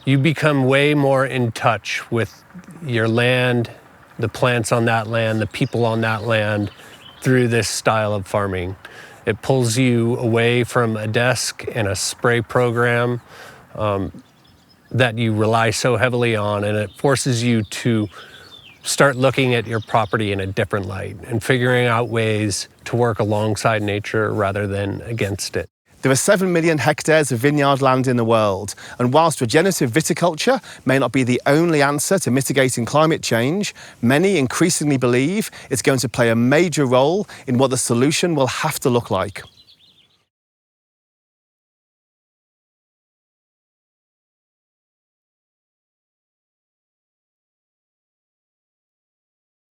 you become way more in touch with your land, the plants on that land, the people on that land through this style of farming. It pulls you away from a desk and a spray program that you rely so heavily on, and it forces you to start looking at your property in a different light and figuring out ways to work alongside nature rather than against it. There are 7 million hectares of vineyard land in the world, and whilst regenerative viticulture may not be the only answer to mitigating climate change, many increasingly believe it's going to play a major role in what the solution will have to look like.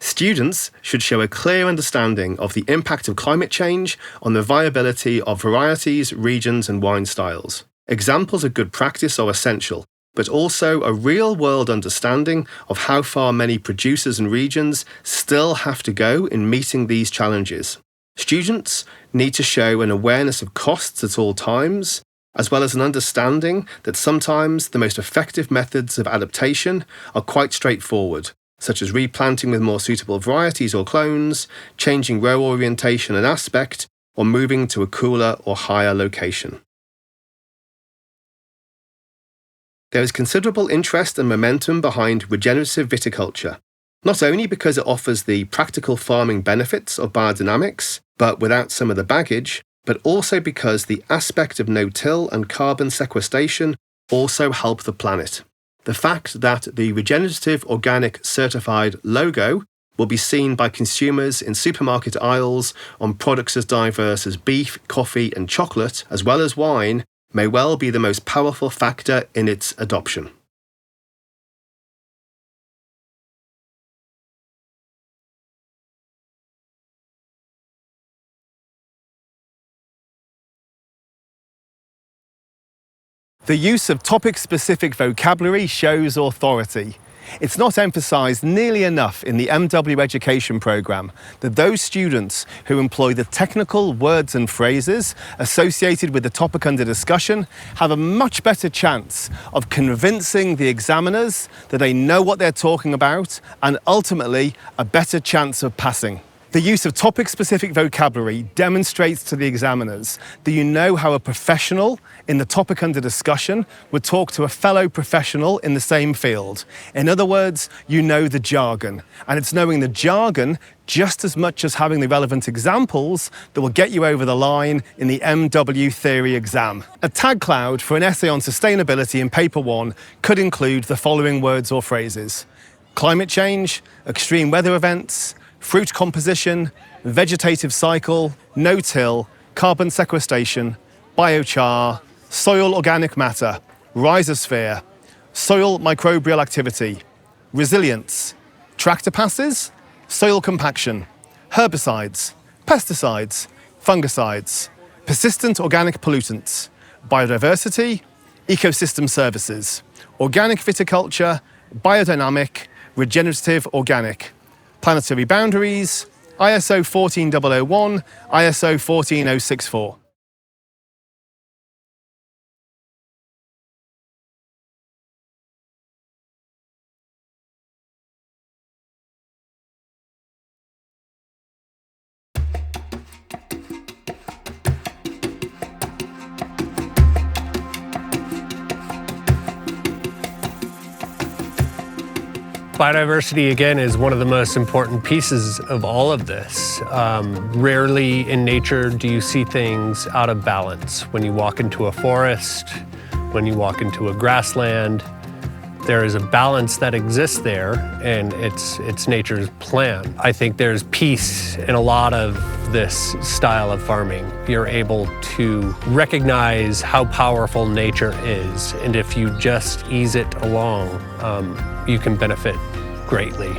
Students should show a clear understanding of the impact of climate change on the viability of varieties, regions and wine styles. Examples of good practice are essential, but also a real-world understanding of how far many producers and regions still have to go in meeting these challenges. Students need to show an awareness of costs at all times, as well as an understanding that sometimes the most effective methods of adaptation are quite straightforward, such as replanting with more suitable varieties or clones, changing row orientation and aspect, or moving to a cooler or higher location. There is considerable interest and momentum behind regenerative viticulture, not only because it offers the practical farming benefits of biodynamics, but without some of the baggage, but also because the aspect of no-till and carbon sequestration also help the planet. The fact that the Regenerative Organic Certified logo will be seen by consumers in supermarket aisles on products as diverse as beef, coffee and chocolate, as well as wine, may well be the most powerful factor in its adoption. The use of topic-specific vocabulary shows authority. It's not emphasised nearly enough in the MW education programme that those students who employ the technical words and phrases associated with the topic under discussion have a much better chance of convincing the examiners that they know what they're talking about and ultimately a better chance of passing. The use of topic-specific vocabulary demonstrates to the examiners that you know how a professional in the topic under discussion would talk to a fellow professional in the same field. In other words, you know the jargon. And it's knowing the jargon just as much as having the relevant examples that will get you over the line in the MW theory exam. A tag cloud for an essay on sustainability in paper 1 could include the following words or phrases: climate change, extreme weather events, fruit composition, vegetative cycle, no-till, carbon sequestration, biochar, soil organic matter, rhizosphere, soil microbial activity, resilience, tractor passes, soil compaction, herbicides, pesticides, fungicides, persistent organic pollutants, biodiversity, ecosystem services, organic viticulture, biodynamic, regenerative organic, Planetary Boundaries, ISO 14001, ISO 14064. Biodiversity, again, is one of the most important pieces of all of this. Rarely in nature do you see things out of balance. When you walk into a forest, when you walk into a grassland, there is a balance that exists there, and it's nature's plan. I think there's peace in a lot of this style of farming. You're able to recognize how powerful nature is, and if you just ease it along, you can benefit greatly.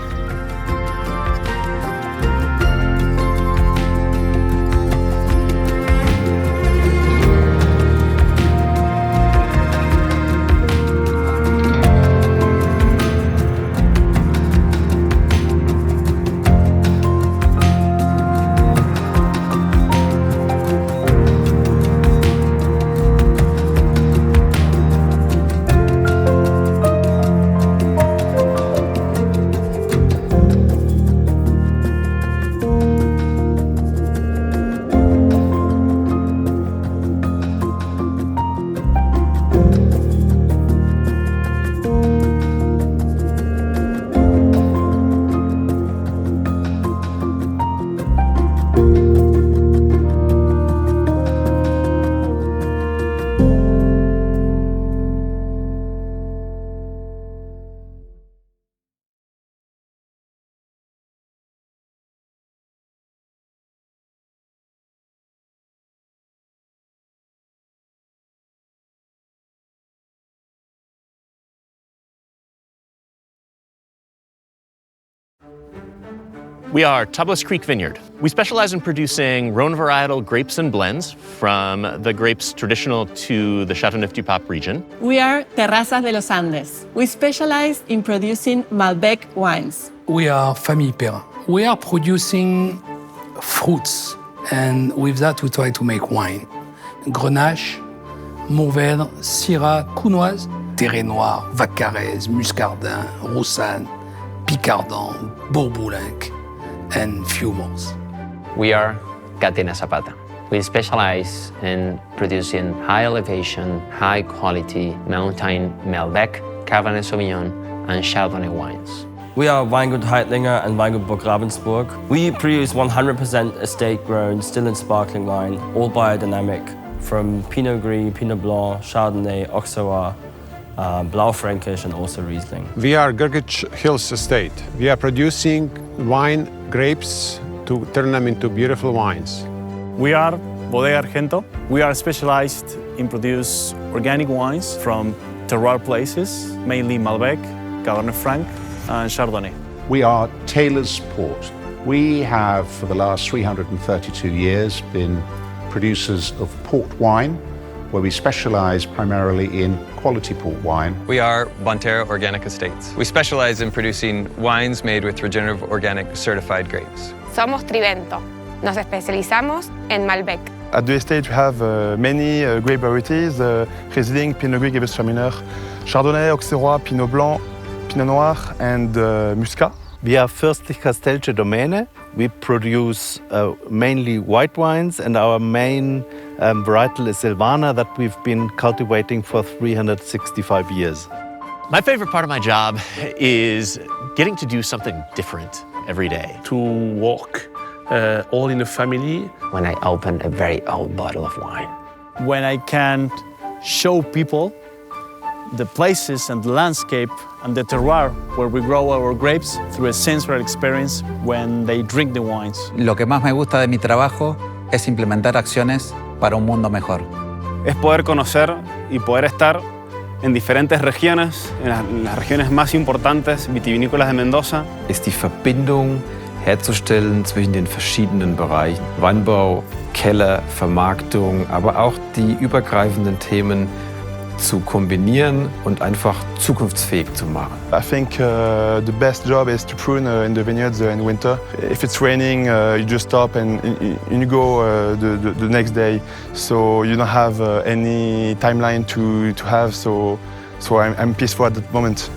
We are Tablas Creek Vineyard. We specialize in producing Rhone varietal grapes and blends from the grapes traditional to the Châteauneuf-du-Pape region. We are Terrazas de los Andes. We specialize in producing Malbec wines. We are Famille Perrin. We are producing fruits, and with that we try to make wine. Grenache, Mourvèdre, Syrah, Counoise, Terre Noire, Vaccarès, Muscardin, Roussanne, Picardin, Bourboulenc, and few more. We are Catena Zapata. We specialize in producing high elevation, high quality mountain Malbec, Cabernet Sauvignon, and Chardonnay wines. We are Weingut Heitlinger and Weingut Burg Ravensburg. We produce 100% estate grown, still and sparkling wine, all biodynamic, from Pinot Gris, Pinot Blanc, Chardonnay, Auxerrois, Blaufränkisch and also Riesling. We are Gurgich Hills Estate. We are producing wine grapes to turn them into beautiful wines. We are Bodega Argento. We are specialized in produce organic wines from terroir places, mainly Malbec, Cabernet Franc, and Chardonnay. We are Taylor's Port. We have, for the last 332 years, been producers of port wine, where we specialize primarily in quality port wine. We are Bonterra Organic Estates. We specialize in producing wines made with regenerative organic certified grapes. Somos Trivento. Nos especializamos en Malbec. At the estate, we have many grape varieties, Riesling, Pinot Gris, Gewürztraminer, Chardonnay, Auxerrois, Pinot Blanc, Pinot Noir, and Muscat. We are Fürstlich Castellsche Domäne. We produce mainly white wines, and our main varietal is Silvaner that we've been cultivating for 365 years. My favorite part of my job is getting to do something different every day. To walk all in a family. When I open a very old bottle of wine. When I can show people the places and the landscape and the terroir where we grow our grapes through a sensory experience when they drink the wines. Lo que más me gusta de mi trabajo es implementar acciones para un mundo mejor. Es poder conocer y poder estar en diferentes regiones, en las regiones más importantes vitivinícolas de Mendoza. Ist die Verbindung herzustellen zwischen den verschiedenen Bereichen. Weinbau, Keller, Vermarktung, aber auch die übergreifenden Themen zu kombinieren und einfach zukunftsfähig zu machen. I think the best job is to prune in the vineyards in winter. If it's raining, you just stop and you go the next day. So you don't have any timeline to have. So I'm peaceful at that moment.